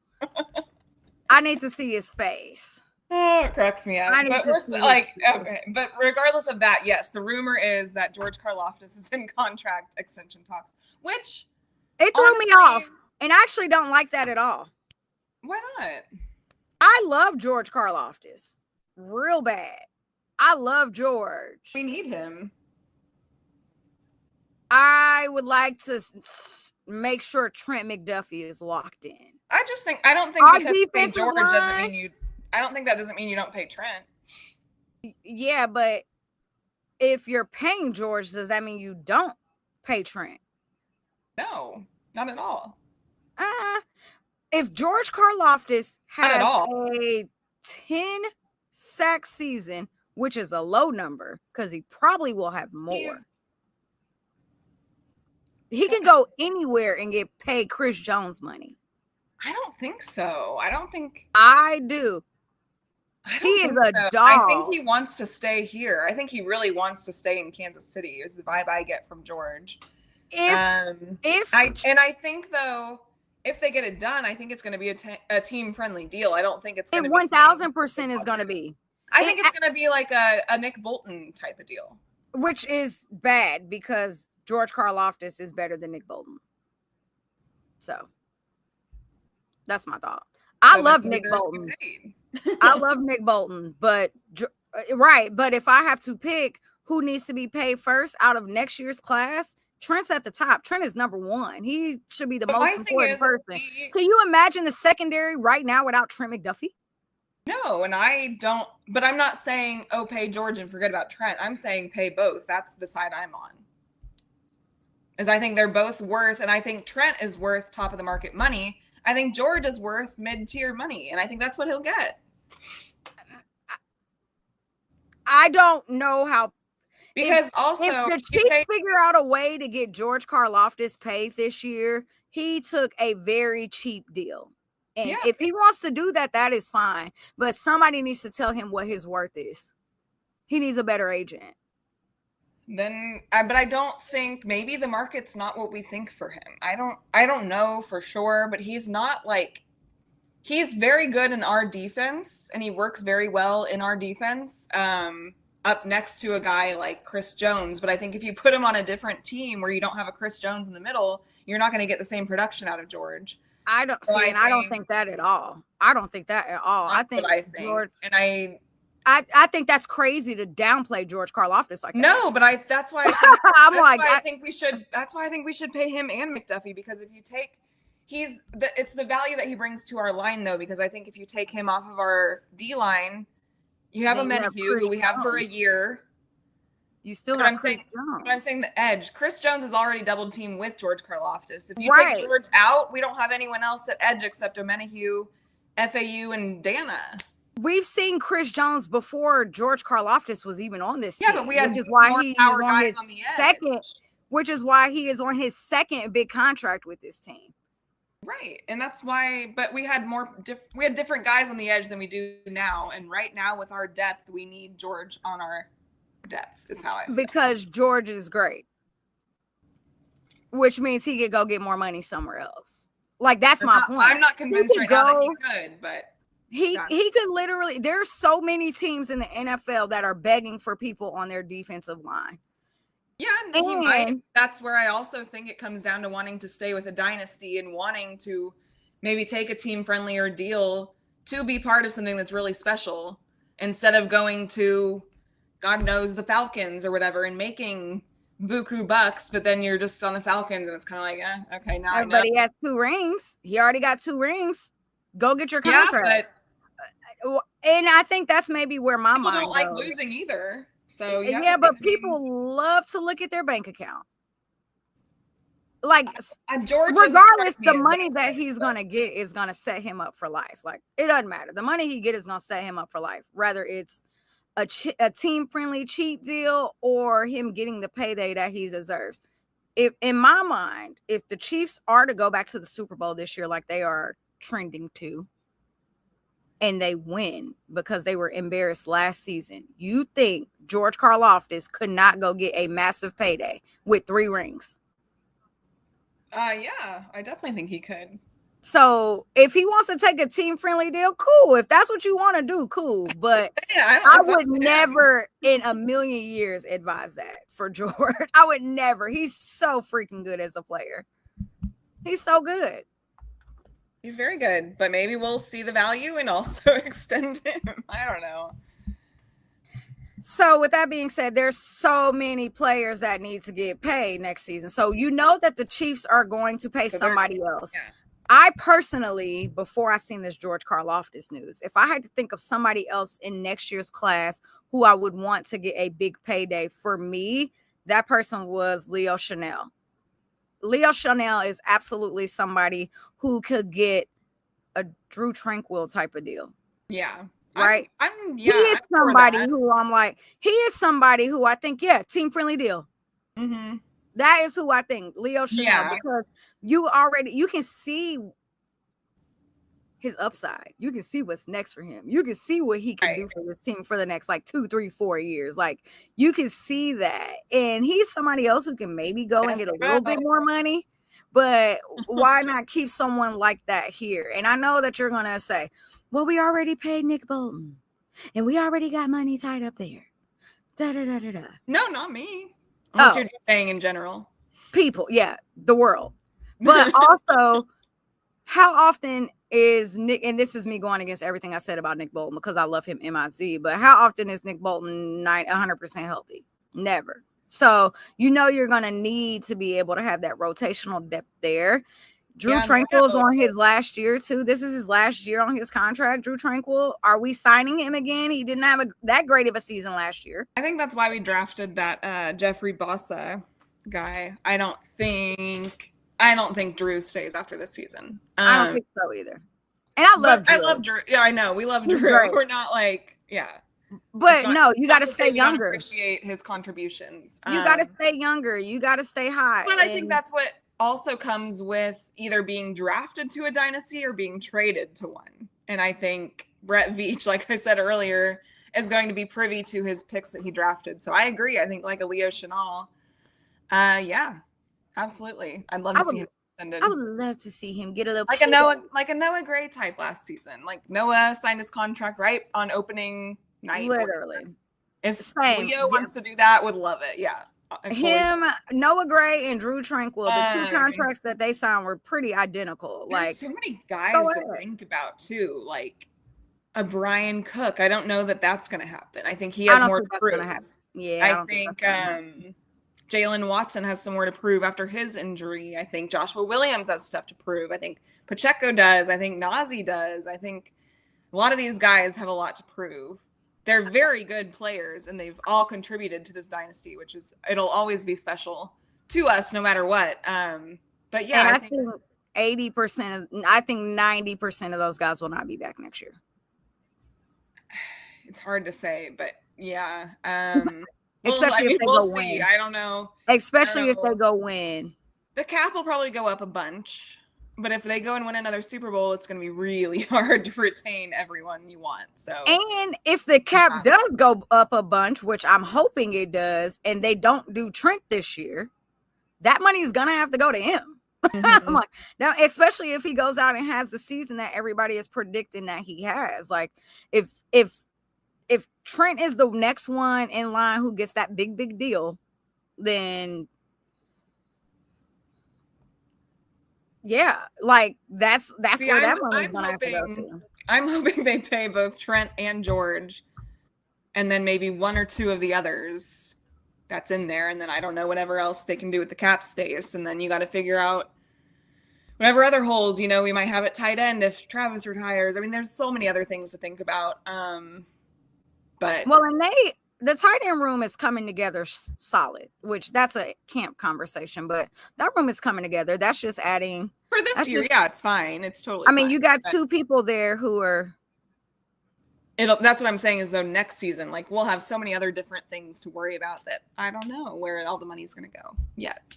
I need to see his face. Oh, it cracks me up. I need But to we're see like, his face. okay. But regardless of that, yes, the rumor is that George Karlaftis is in contract extension talks, which It threw me honestly, off. And I actually don't like that at all. Why not? I love George Karlaftis real bad. I love George. We need him. I would like to make sure Trent McDuffie is locked in. I don't think Our because you pay defensive George doesn't line- mean I don't think that doesn't mean you don't pay Trent. Yeah, but if you're paying George, does that mean you don't pay Trent? No, not at all. If George Karlaftis Not at has all. a 10 sack season, which is a low number because he probably will have more. He can go anywhere and get paid Chris Jones money. I don't think so. I don't think I do. He is a so. dog. I think he wants to stay here. I think he really wants to stay in Kansas City. Is the vibe I get from George. I think though, if they get it done, I think it's going to be a team-friendly deal. I don't think it's going to be 1,000% is going to be. I think it's going to be like a Nick Bolton type of deal. Which is bad because George Karlaftis is better than Nick Bolton. So that's my thought. I love Nick Bolton. I love Nick Bolton, but if I have to pick who needs to be paid first out of next year's class, Trent's at the top. Trent is number one. He should be the most important person. Can you imagine the secondary right now without Trent McDuffie? No, and I don't. But I'm not saying, pay George and forget about Trent. I'm saying pay both. That's the side I'm on. Is I think they're both worth, and I think Trent is worth top of the market money. I think George is worth mid-tier money, and I think that's what he'll get. I don't know how. Because if the Chiefs figure out a way to get George Karlaftis paid this year, he took a very cheap deal. And if he wants to do that, that is fine. But somebody needs to tell him what his worth is. He needs a better agent. But I don't think maybe the market's not what we think for him. I don't know for sure, but he's not he's very good in our defense and he works very well in our defense. Up next to a guy like Chris Jones. But I think if you put him on a different team where you don't have a Chris Jones in the middle, you're not going to get the same production out of George. I don't think that at all. I don't think that at all. I think George, and I think that's crazy to downplay George Karlaftis like that. No, but that's why I think, that's why I think we should pay him and McDuffie, because if you take it's the value that he brings to our line though, because I think if you take him off of our D line, you have a Menahue who we have for a year. You still have Chris Jones. But I'm saying the edge. Chris Jones is already double teamed with George Karlaftis. If you take George out, we don't have anyone else at edge except Menahue, FAU, and Dana. We've seen Chris Jones before George Karlaftis was even on this team. Yeah, but we had which is why more he power is guys on the edge. Which is why he is on his second big contract with this team. Right, and that's why. But we had we had different guys on the edge than we do now, and right now with our depth, we need George on our depth. Is how I feel. Because George is great, which means he could go get more money somewhere else. Like that's my point. I'm not convinced right now that he could, but he could literally. There's so many teams in the NFL that are begging for people on their defensive line. Yeah, and he might. That's where I also think it comes down to wanting to stay with a dynasty and wanting to maybe take a team-friendlier deal to be part of something that's really special instead of going to, God knows, the Falcons or whatever and making buku bucks, but then you're just on the Falcons and it's kind of like, okay, now everybody has 2 rings. He already got 2 rings. Go get your contract. Yeah, and I think that's maybe where my mind don't like goes. Losing either. So yeah, but people love to look at their bank account. Like George, regardless, the money that he's gonna get is gonna set him up for life. Like it doesn't matter. The money he get is gonna set him up for life. Whether it's a team-friendly cheap deal or him getting the payday that he deserves. if in my mind, if the Chiefs are to go back to the Super Bowl this year, like they are trending to, and they win because they were embarrassed last season, you think George Karlaftis could not go get a massive payday with 3 rings? Yeah, I definitely think he could. So if he wants to take a team-friendly deal, cool. If that's what you want to do, cool. But Yeah, I would never in a million years advise that for George. I would never. He's so freaking good as a player. He's so good. He's very good, but maybe we'll see the value and also extend him. I don't know. So with that being said, there's so many players that need to get paid next season. So you know that the Chiefs are going to pay somebody else. Yeah. I personally, before I seen this George Karlaftis news, if I had to think of somebody else in next year's class who I would want to get a big payday, for me, that person was Leo Chanel. Leo Chanel is absolutely somebody who could get a Drew Tranquil type of deal. Yeah. Right? He is somebody who I'm like, he is somebody who I think, yeah, team-friendly deal. Mm-hmm. That is who I think, Leo Chanel, because you can see his upside. You can see what's next for him. You can see what he can do for this team for the next like 2, 3, 4 years. Like you can see that. And he's somebody else who can maybe go and get a little bit more money. But why not keep someone like that here? And I know that you're going to say, well, we already paid Nick Bolton and we already got money tied up there. Da, da, da, da, da. No, not me. Unless you're just saying in general. People, yeah, the world. But also, how often is Nick, and this is me going against everything I said about Nick Bolton because I love him MIZ, but how often is Nick Bolton 100% healthy? Never. So, you know you're going to need to be able to have that rotational depth there. Drew Tranquil's on his last year, too. This is his last year on his contract. Drew Tranquil, are we signing him again? He didn't have that great of a season last year. I think that's why we drafted that Jeffrey Bossa guy. I don't think Drew stays after this season. I don't think so either. And I love Drew. I love Drew. Yeah, I know. We love Drew. We're not like, yeah. But no, you got to stay younger. Appreciate his contributions. You got to stay younger. You got to stay high. But I think that's what also comes with either being drafted to a dynasty or being traded to one. And I think Brett Veach, like I said earlier, is going to be privy to his picks that he drafted. So I agree. I think like a Leo Chanel. Yeah, absolutely. I'd love to see him extended. I would love to see him get a little like a Noah Gray type last season. Like Noah signed his contract right on opening night. Literally. If Leo wants to do that, would love it. Yeah. Him, Noah Gray, and Drew Tranquil, the 2 contracts that they signed were pretty identical. Like so many guys to think about too. Like a Brian Cook. I don't know that that's going to happen. I think he has more to prove. Yeah, I think Jalen Watson has some more to prove after his injury. I think Joshua Williams has stuff to prove. I think Pacheco does. I think Nazi does. I think a lot of these guys have a lot to prove. They're very good players, and they've all contributed to this dynasty, which is, it'll always be special to us no matter what. But yeah, I think 80%, I think 90% of those guys will not be back next year. It's hard to say, but yeah. Especially if they go win. I don't know. Especially if they go win. The cap will probably go up a bunch. But if they go and win another Super Bowl, it's going to be really hard to retain everyone you want. So, and if the cap does go up a bunch, which I'm hoping it does, and they don't do Trent this year, that money is going to have to go to him. Mm-hmm. I'm like, now, especially if he goes out and has the season that everybody is predicting that he has. Like, if Trent is the next one in line who gets that big deal, then. Yeah, like that's where that money's gonna have to go to. I'm hoping they pay both Trent and George, and then maybe 1 or 2 of the others that's in there, and then I don't know whatever else they can do with the cap space, and then you got to figure out whatever other holes we might have at tight end if Travis retires. I mean, there's so many other things to think about. But the tight end room is coming together solid, which that's a camp conversation, but that room is coming together. That's just adding for this year. Yeah, it's fine. It's totally fine. You got 2 people there who are. That's what I'm saying is though next season, like we'll have so many other different things to worry about that I don't know where all the money's going to go yet.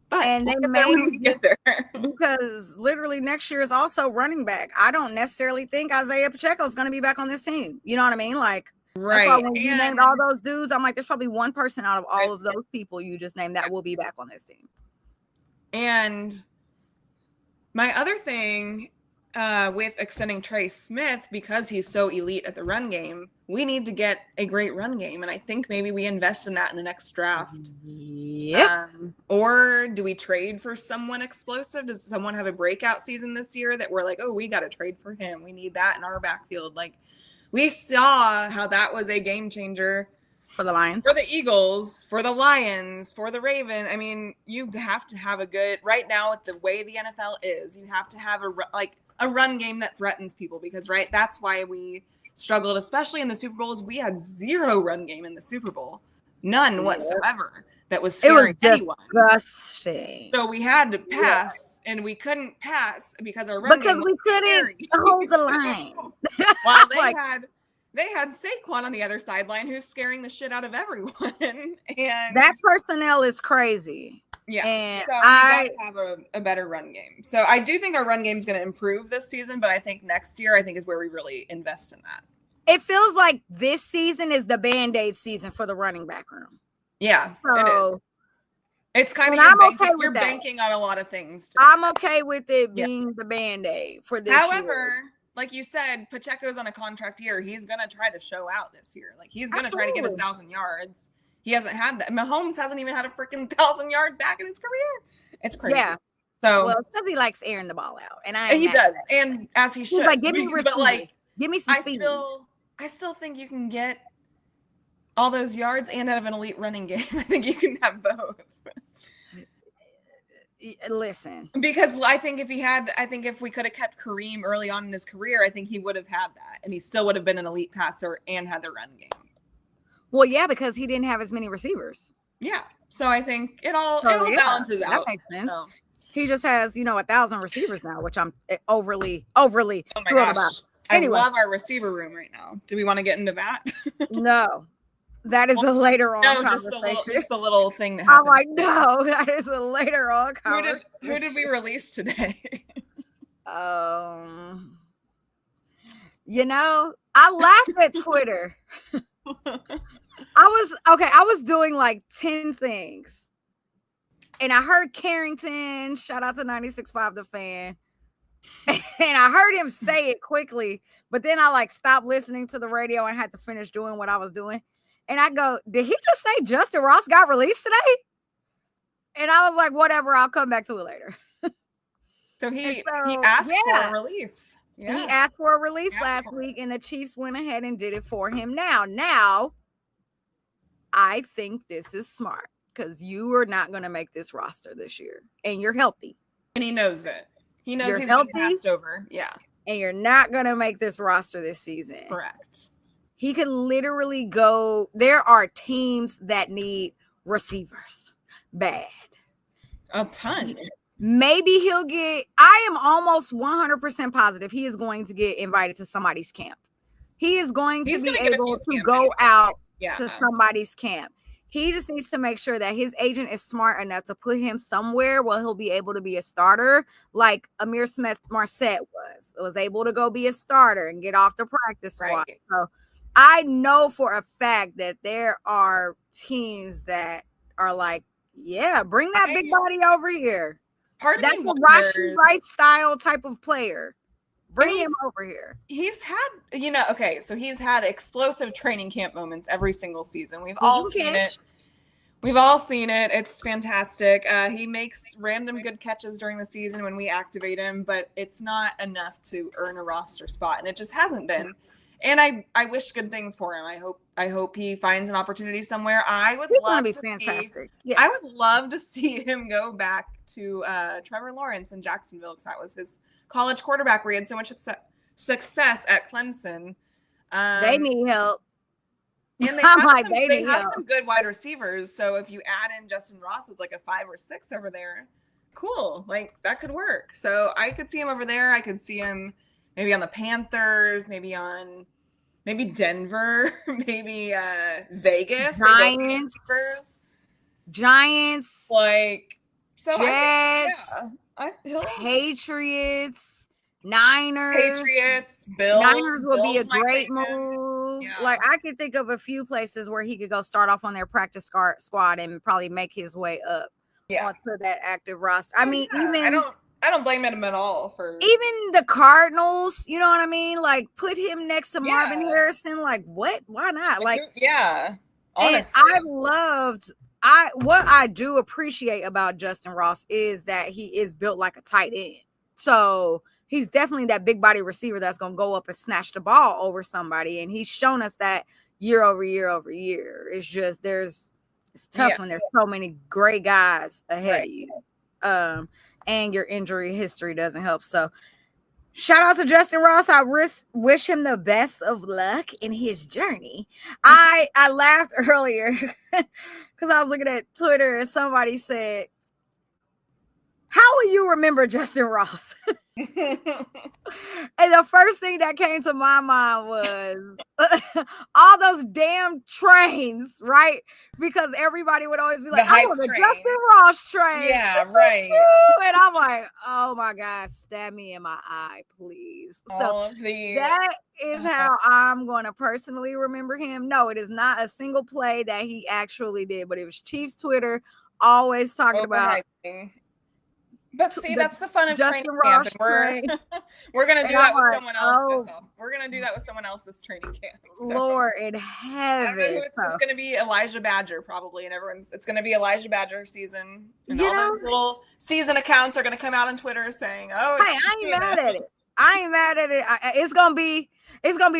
But and they we'll get there when may we get there. because literally next year is also running back. I don't necessarily think Isaiah Pacheco is going to be back on this team. You know what I mean? Like, that's why when you named all those dudes, I'm like, there's probably one person out of all of those people you just named that will be back on this team. And my other thing with extending Trey Smith, because he's so elite at the run game, we need to get a great run game. And I think maybe we invest in that in the next draft. Yep. Or do we trade for someone explosive? Does someone have a breakout season this year that we're like, oh, we got to trade for him. We need that in our backfield. Like, we saw how that was a game changer for the Lions, for the Eagles, for the Lions, for the Ravens. I mean, you have to have a good, right now with the way the NFL is, you have to have a run game that threatens people, because that's why we struggled, especially in the Super Bowls. We had zero run game in the Super Bowl, none whatsoever. That was scaring anyone. Disgusting. So we had to pass, and we couldn't pass because our run game we couldn't hold the line. While they had Saquon on the other sideline, who's scaring the shit out of everyone. And that personnel is crazy. Yeah, and so we gotta have a better run game. So I do think our run game is going to improve this season, but I think next year, is where we really invest in that. It feels like this season is the Band-Aid season for the running back room. Yeah, so it's kind of you're banking on a lot of things. I'm okay with it being the Band-Aid for this However, year. like you said, Pacheco's on a contract year. He's going to try to show out this year. Like, he's going to try to get 1,000 yards. He hasn't had that. Mahomes hasn't even had a freaking 1,000-yard back in his career. It's crazy. Yeah. So, because he likes airing the ball out, and he does, and as he should. Like, give me some speed. I still think you can get all those yards and have an elite running game. I think you can have both. Listen, because I think if we could have kept Kareem early on in his career, I think he would have had that, and he still would have been an elite passer and had the run game. Well, yeah, because he didn't have as many receivers. Yeah, so I think it all balances out. That makes sense. So. He just has 1,000 receivers now, which I'm overly thrilled about. Anyway. I love our receiver room right now. Do we want to get into that? No. That is a later on conversation. Just the little thing that happened. I'm like, no, that is a later on conversation. Who did we release today? I laughed at Twitter. I was doing like 10 things. And I heard Carrington, shout out to 96.5 The Fan. And I heard him say it quickly, but then I stopped listening to the radio and had to finish doing what I was doing. And I go, did he just say Justin Ross got released today? And I was like, whatever, I'll come back to it later. So he asked for a release. Yeah. He asked for a release last week, and the Chiefs went ahead and did it for him now, I think this is smart because you are not going to make this roster this year, and you're healthy. And he knows it. He knows he's been passed over. Yeah. And you're not going to make this roster this season. Correct. He could literally go. There are teams that need receivers bad. A ton. Maybe he'll get. I am almost 100% positive he is going to get invited to somebody's camp. He is going to be able to go out to somebody's camp. He just needs to make sure that his agent is smart enough to put him somewhere where he'll be able to be a starter, like Amir Smith-Marset was able to go be a starter and get off the practice squad. Right. So I know for a fact that there are teams that are like, yeah, bring that big body over here. That's a Rashee Rice style type of player. Bring him over here. He's had, so he's had explosive training camp moments every single season. We've all seen it. It's fantastic. He makes random good catches during the season when we activate him, but it's not enough to earn a roster spot, and it just hasn't been. And I wish good things for him. I hope he finds an opportunity somewhere. I would love to see him go back to Trevor Lawrence in Jacksonville, because that was his college quarterback where he had so much success at Clemson. They need help. And they have some good wide receivers. So if you add in Justin Ross as like a 5 or 6 over there, cool. Like that could work. So I could see him over there. I could see him maybe on the Panthers, maybe Denver, maybe Vegas. Giants. Like So Jets, he'll Patriots, Niners. Patriots, Bills. Niners would be a Bills might great take him. move. Yeah. Like I could think of a few places where he could go start off on their practice squad and probably make his way up onto that active roster. I mean, even I don't blame him at all for even the Cardinals. You know what I mean? Like put him next to Marvin Harrison. Like what? Why not? Like honestly, what I do appreciate about Justin Ross is that he is built like a tight end. So he's definitely that big body receiver that's going to go up and snatch the ball over somebody. And he's shown us that year over year over year. It's just, it's tough when there's so many great guys ahead of you. And your injury history doesn't help. So shout out to Justin Ross. I wish him the best of luck in his journey. I laughed earlier because I was looking at Twitter and somebody said, how will you remember Justin Ross? And the first thing that came to my mind was all those damn trains, right? Because everybody would always be like, I was a Justin Ross train. Yeah, right. And I'm like, oh my God, stab me in my eye, please. That is how I'm going to personally remember him. No, it is not a single play that he actually did, but it was Chiefs Twitter always talking about. But see, that's the fun of training camp. And we're gonna do that with someone else. We're gonna do that with someone else's training camp. So. Lord in heaven, it's gonna be Elijah Badger probably, and it's gonna be Elijah Badger season. And all those little season accounts are gonna come out on Twitter saying, "Oh, hey, I ain't mad at it. I ain't mad at it. It's gonna be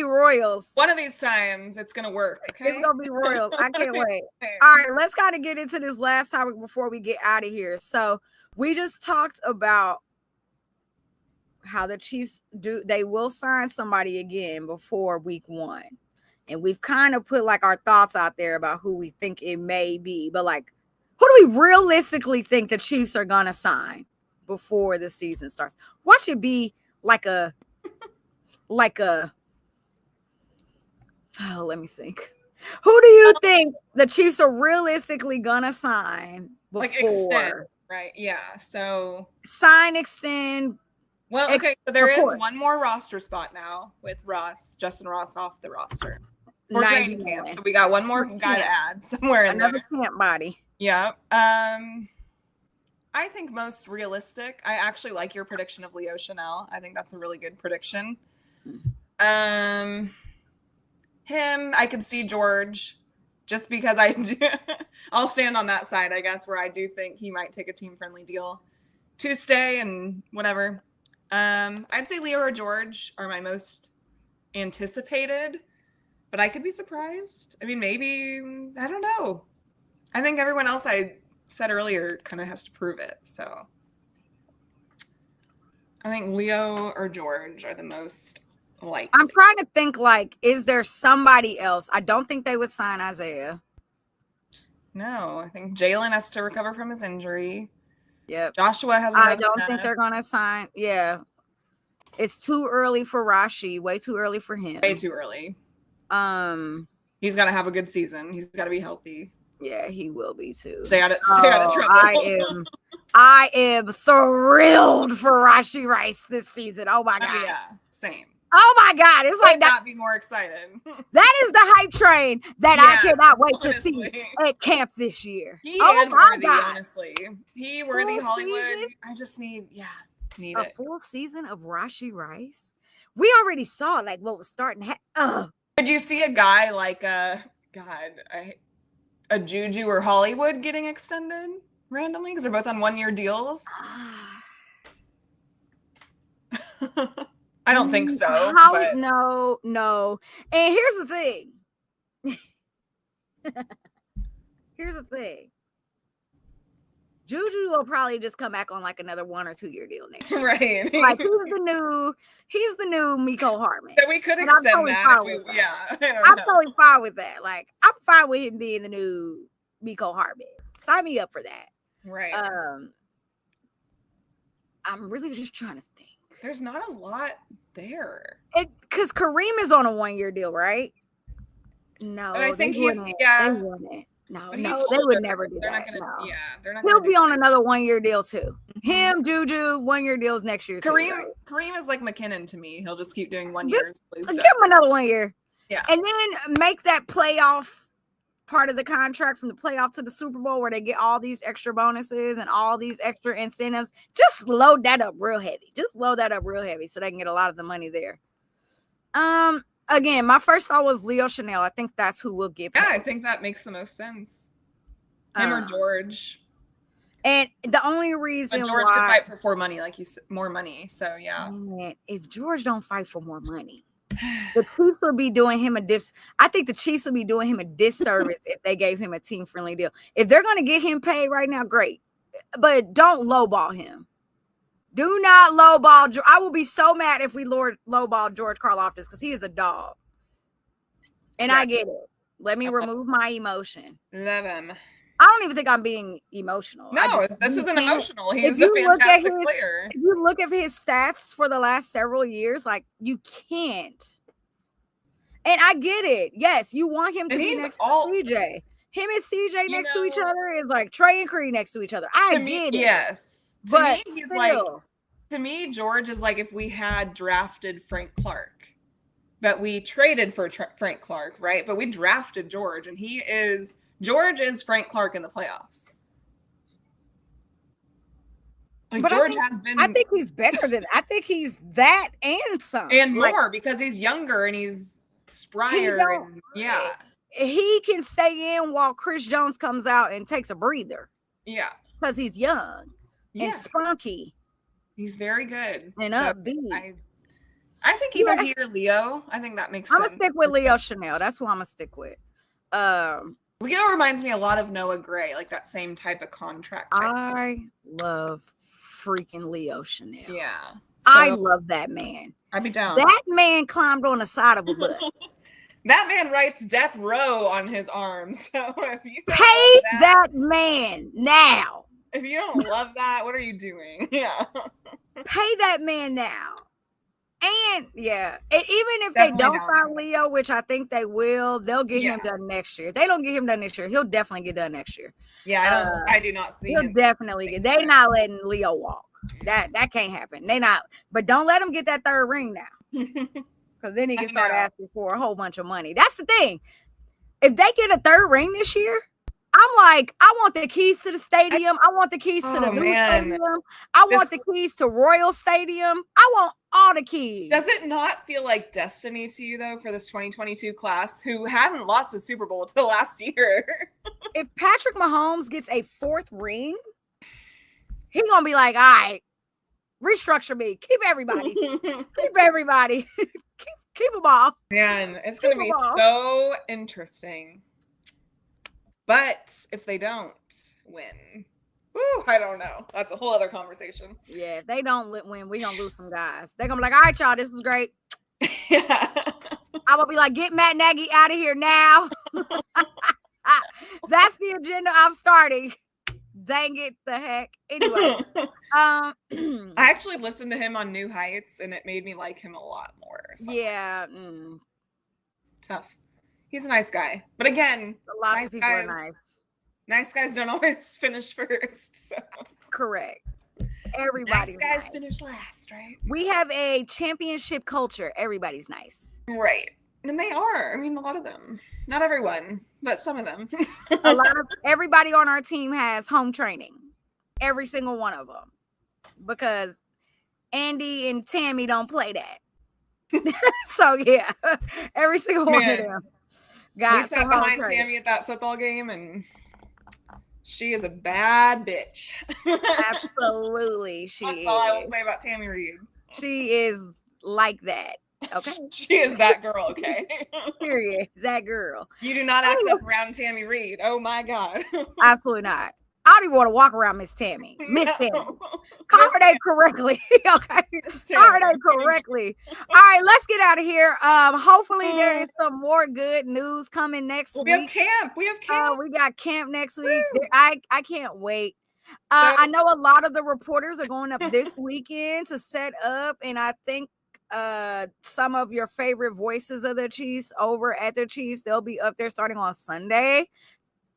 Royals. One of these times, it's gonna work. Okay? It's gonna be Royals. I can't wait. All right, let's kind of get into this last topic before we get out of here. So. We just talked about how the Chiefs they will sign somebody again before week 1. And we've kind of put like our thoughts out there about who we think it may be. But like, who do we realistically think the Chiefs are going to sign before the season starts? Watch it be like a, oh, let me think. Who do you think the Chiefs are realistically going to sign before? Like extend. Right. Yeah. So sign, extend. Well, okay. So there is one more roster spot now with Justin Ross off the roster for training camp. So we got one more guy to add somewhere in there. Another camp body. Yeah. I think most realistic. I actually like your prediction of Leo Chanel. I think that's a really good prediction. Him. I could see George. Just because I'll stand on that side, I guess, where I do think he might take a team-friendly deal to stay and whatever. I'd say Leo or George are my most anticipated, but I could be surprised. I mean, maybe, I don't know. I think everyone else I said earlier kind of has to prove it. So I think Leo or George are the most likely. I'm trying to think, like, is there somebody else? I don't think they would sign Isaiah. No, I think Jalen has to recover from his injury. Yep. Joshua has. I don't think they're gonna sign. Yeah, it's too early for Rashi. Way too early for him. Way too early. He's got to have a good season. He's got to be healthy. Yeah, he will be too. Stay out of trouble. I am thrilled for Rashi Rice this season. Oh my God. Yeah, same. Oh my God. It's like not be more excited. That is the hype train that I cannot wait to see at camp this year. Worthy, honestly. He worthy Hollywood. Season? I just need a full season of Rashi Rice. We already saw like what was starting. Could you see a guy like a Juju or Hollywood getting extended randomly because they're both on 1-year deals? I don't think so. No. And here's the thing. Juju will probably just come back on like another 1 or 2 year deal next year. Right. Like he's the new Miko Hartman. So we could extend totally that. I'm totally fine with that. Like I'm fine with him being the new Miko Hartman. Sign me up for that. Right. I'm really just trying to think. There's not a lot there. Because Kareem is on a 1-year deal, right? No, but I think they wouldn't. No, But he's they would older. never do They're that. not gonna. No. Yeah, they're not. He'll gonna be do on that. another 1-year deal too. Him, Juju, 1-year deals next year. Kareem is like McKinnon to me. He'll just keep doing 1 year. Just give him another 1 year. Yeah. And then make that playoff part of the contract from the playoff to the Super Bowl where they get all these extra bonuses and all these extra incentives. Just load that up real heavy. So they can get a lot of the money there. Again, my first thought was Leo Chanel. I think that's who will get paid. Yeah, I think that makes the most sense. Him or George. And the only reason But George why, could fight for more money, like you said, more money. So yeah. Man, if George don't fight for more money, the Chiefs will be doing him I think the Chiefs will be doing him a disservice if they gave him a team-friendly deal. If they're going to get him paid right now, great. But don't lowball him. Do not lowball. I will be so mad if we lowball George Karlaftis because he is a dog. And I get it. Let me remove my emotion. Love him. I don't even think I'm being emotional. No, this isn't emotional. He's a fantastic player. If you look at his stats for the last several years, like you can't. And I get it. Yes, you want him to be next to CJ. Him and CJ next to each other is like Trey and Creed next to each other. I get it. Yes. But to me, he's like, to me, George is like if we had drafted Frank Clark, but we traded for Frank Clark, right? But we drafted George, and George is Frank Clark in the playoffs. Like but George I think he's better than. I think he's that and some and more because he's younger and he's sprier and he can stay in while Chris Jones comes out and takes a breather. Yeah, because he's young and spunky. He's very good and upbeat. I think either he or Leo. I think that makes sense. I'm gonna stick with Leo Chanel. That's who I'm gonna stick with. Leo reminds me a lot of Noah Gray, like that same type of contract. I love freaking Leo Chanel. Yeah. So, I love that man. I'd be down. That man climbed on the side of a bus. That man writes death row on his arm. So if you pay that man now. If you don't love that, what are you doing? Yeah. Pay that man now. And and even if they don't sign Leo, which I think they will, they'll get him done next year. If they don't get him done next year, he'll definitely get done next year. Yeah, I do not see he'll definitely get. They not letting Leo walk. That can't happen. They not. But don't let him get that third ring now, because then he can start asking for a whole bunch of money. That's the thing. If they get a third ring this year, I'm like, I want the keys to the stadium. I want the keys to the new stadium. I want the keys to Royal Stadium. I want all the keys. Does it not feel like destiny to you, though, for this 2022 class who hadn't lost a Super Bowl till last year? If Patrick Mahomes gets a fourth ring, he's going to be like, all right, restructure me. Keep everybody. Keep everybody. Keep them all. Man, it's going to be so interesting. But if they don't win, I don't know. That's a whole other conversation. Yeah, if they don't win, we're going to lose some guys. They're going to be like, all right, y'all, this was great. Yeah. I'm going to be like, get Matt Nagy out of here now. That's the agenda I'm starting. Dang it, the heck. Anyway. I actually listened to him on New Heights, and it made me like him a lot more. So. Yeah. Tough. He's a nice guy. But again, lots of people are nice. Nice guys don't always finish first. So. Correct. Everybody. Nice guys finish last, right? We have a championship culture. Everybody's nice. Right. And they are. I mean, a lot of them. Not everyone, but some of them. Everybody on our team has home training. Every single one of them. Because Andy and Tammy don't play that. So, yeah. Every single one of them. We sat behind Tammy at that football game, and she is a bad bitch. Absolutely, That's all I will say about Tammy Reed. She is like that. Okay, she is that girl. Okay, period. That girl. You do not act up around Tammy Reed. Oh my god. Absolutely not. I don't even want to walk around Miss Tammy. Miss Tammy. Call her name correctly. Okay. Call her name correctly. All right, let's get out of here. Hopefully there is some more good news coming next week. We have camp. We got camp next week. I can't wait. I know a lot of the reporters are going up this weekend to set up, and I think some of your favorite voices of the Chiefs over at the Chiefs, they'll be up there starting on Sunday.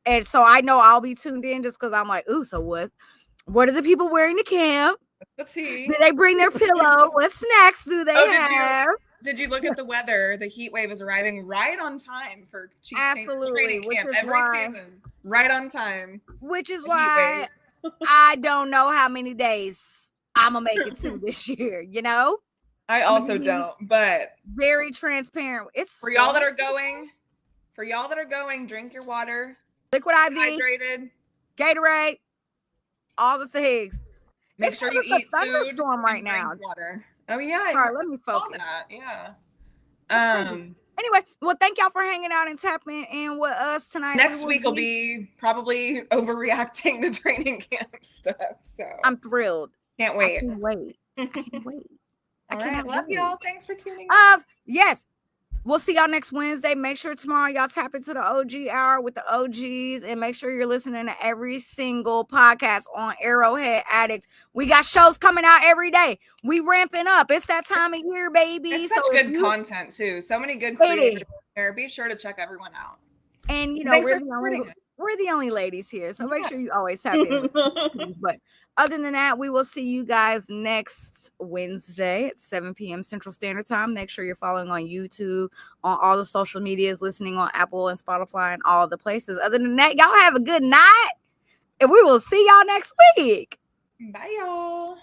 And so I know I'll be tuned in just because I'm like, ooh, so what are the people wearing to camp? Let's see. Do they bring their pillow? What snacks do they have? Did you look at the weather? The heat wave is arriving right on time for Chiefs training camp every season. Right on time. Which is why I don't know how many days I'm going to make it to this year, you know? I also don't, but very transparent. It's for y'all that are going, drink your water. Liquid IV. Hydrated. Gatorade. All the things. Make sure you eat thunderstorm right now. Water. Oh yeah. All right, let me focus. That. Yeah. Anyway, well, thank y'all for hanging out and tapping in with us tonight. Next week will be probably overreacting to training camp stuff. So I'm thrilled. Can't wait. I can't wait. All right, love y'all. Thanks for tuning in. Yes. We'll see y'all next Wednesday. Make sure tomorrow y'all tap into the OG hour with the OGs and make sure you're listening to every single podcast on Arrowhead Addict. We got shows coming out every day. We ramping up. It's that time of year, baby. It's such good content too. So many good creators there. Be sure to check everyone out. And you know, we're the only ladies here. So make sure you always tap in. But other than that, we will see you guys next Wednesday at 7 p.m. Central Standard Time. Make sure you're following on YouTube, on all the social medias, listening on Apple and Spotify and all the places. Other than that, y'all have a good night. And we will see y'all next week. Bye, y'all.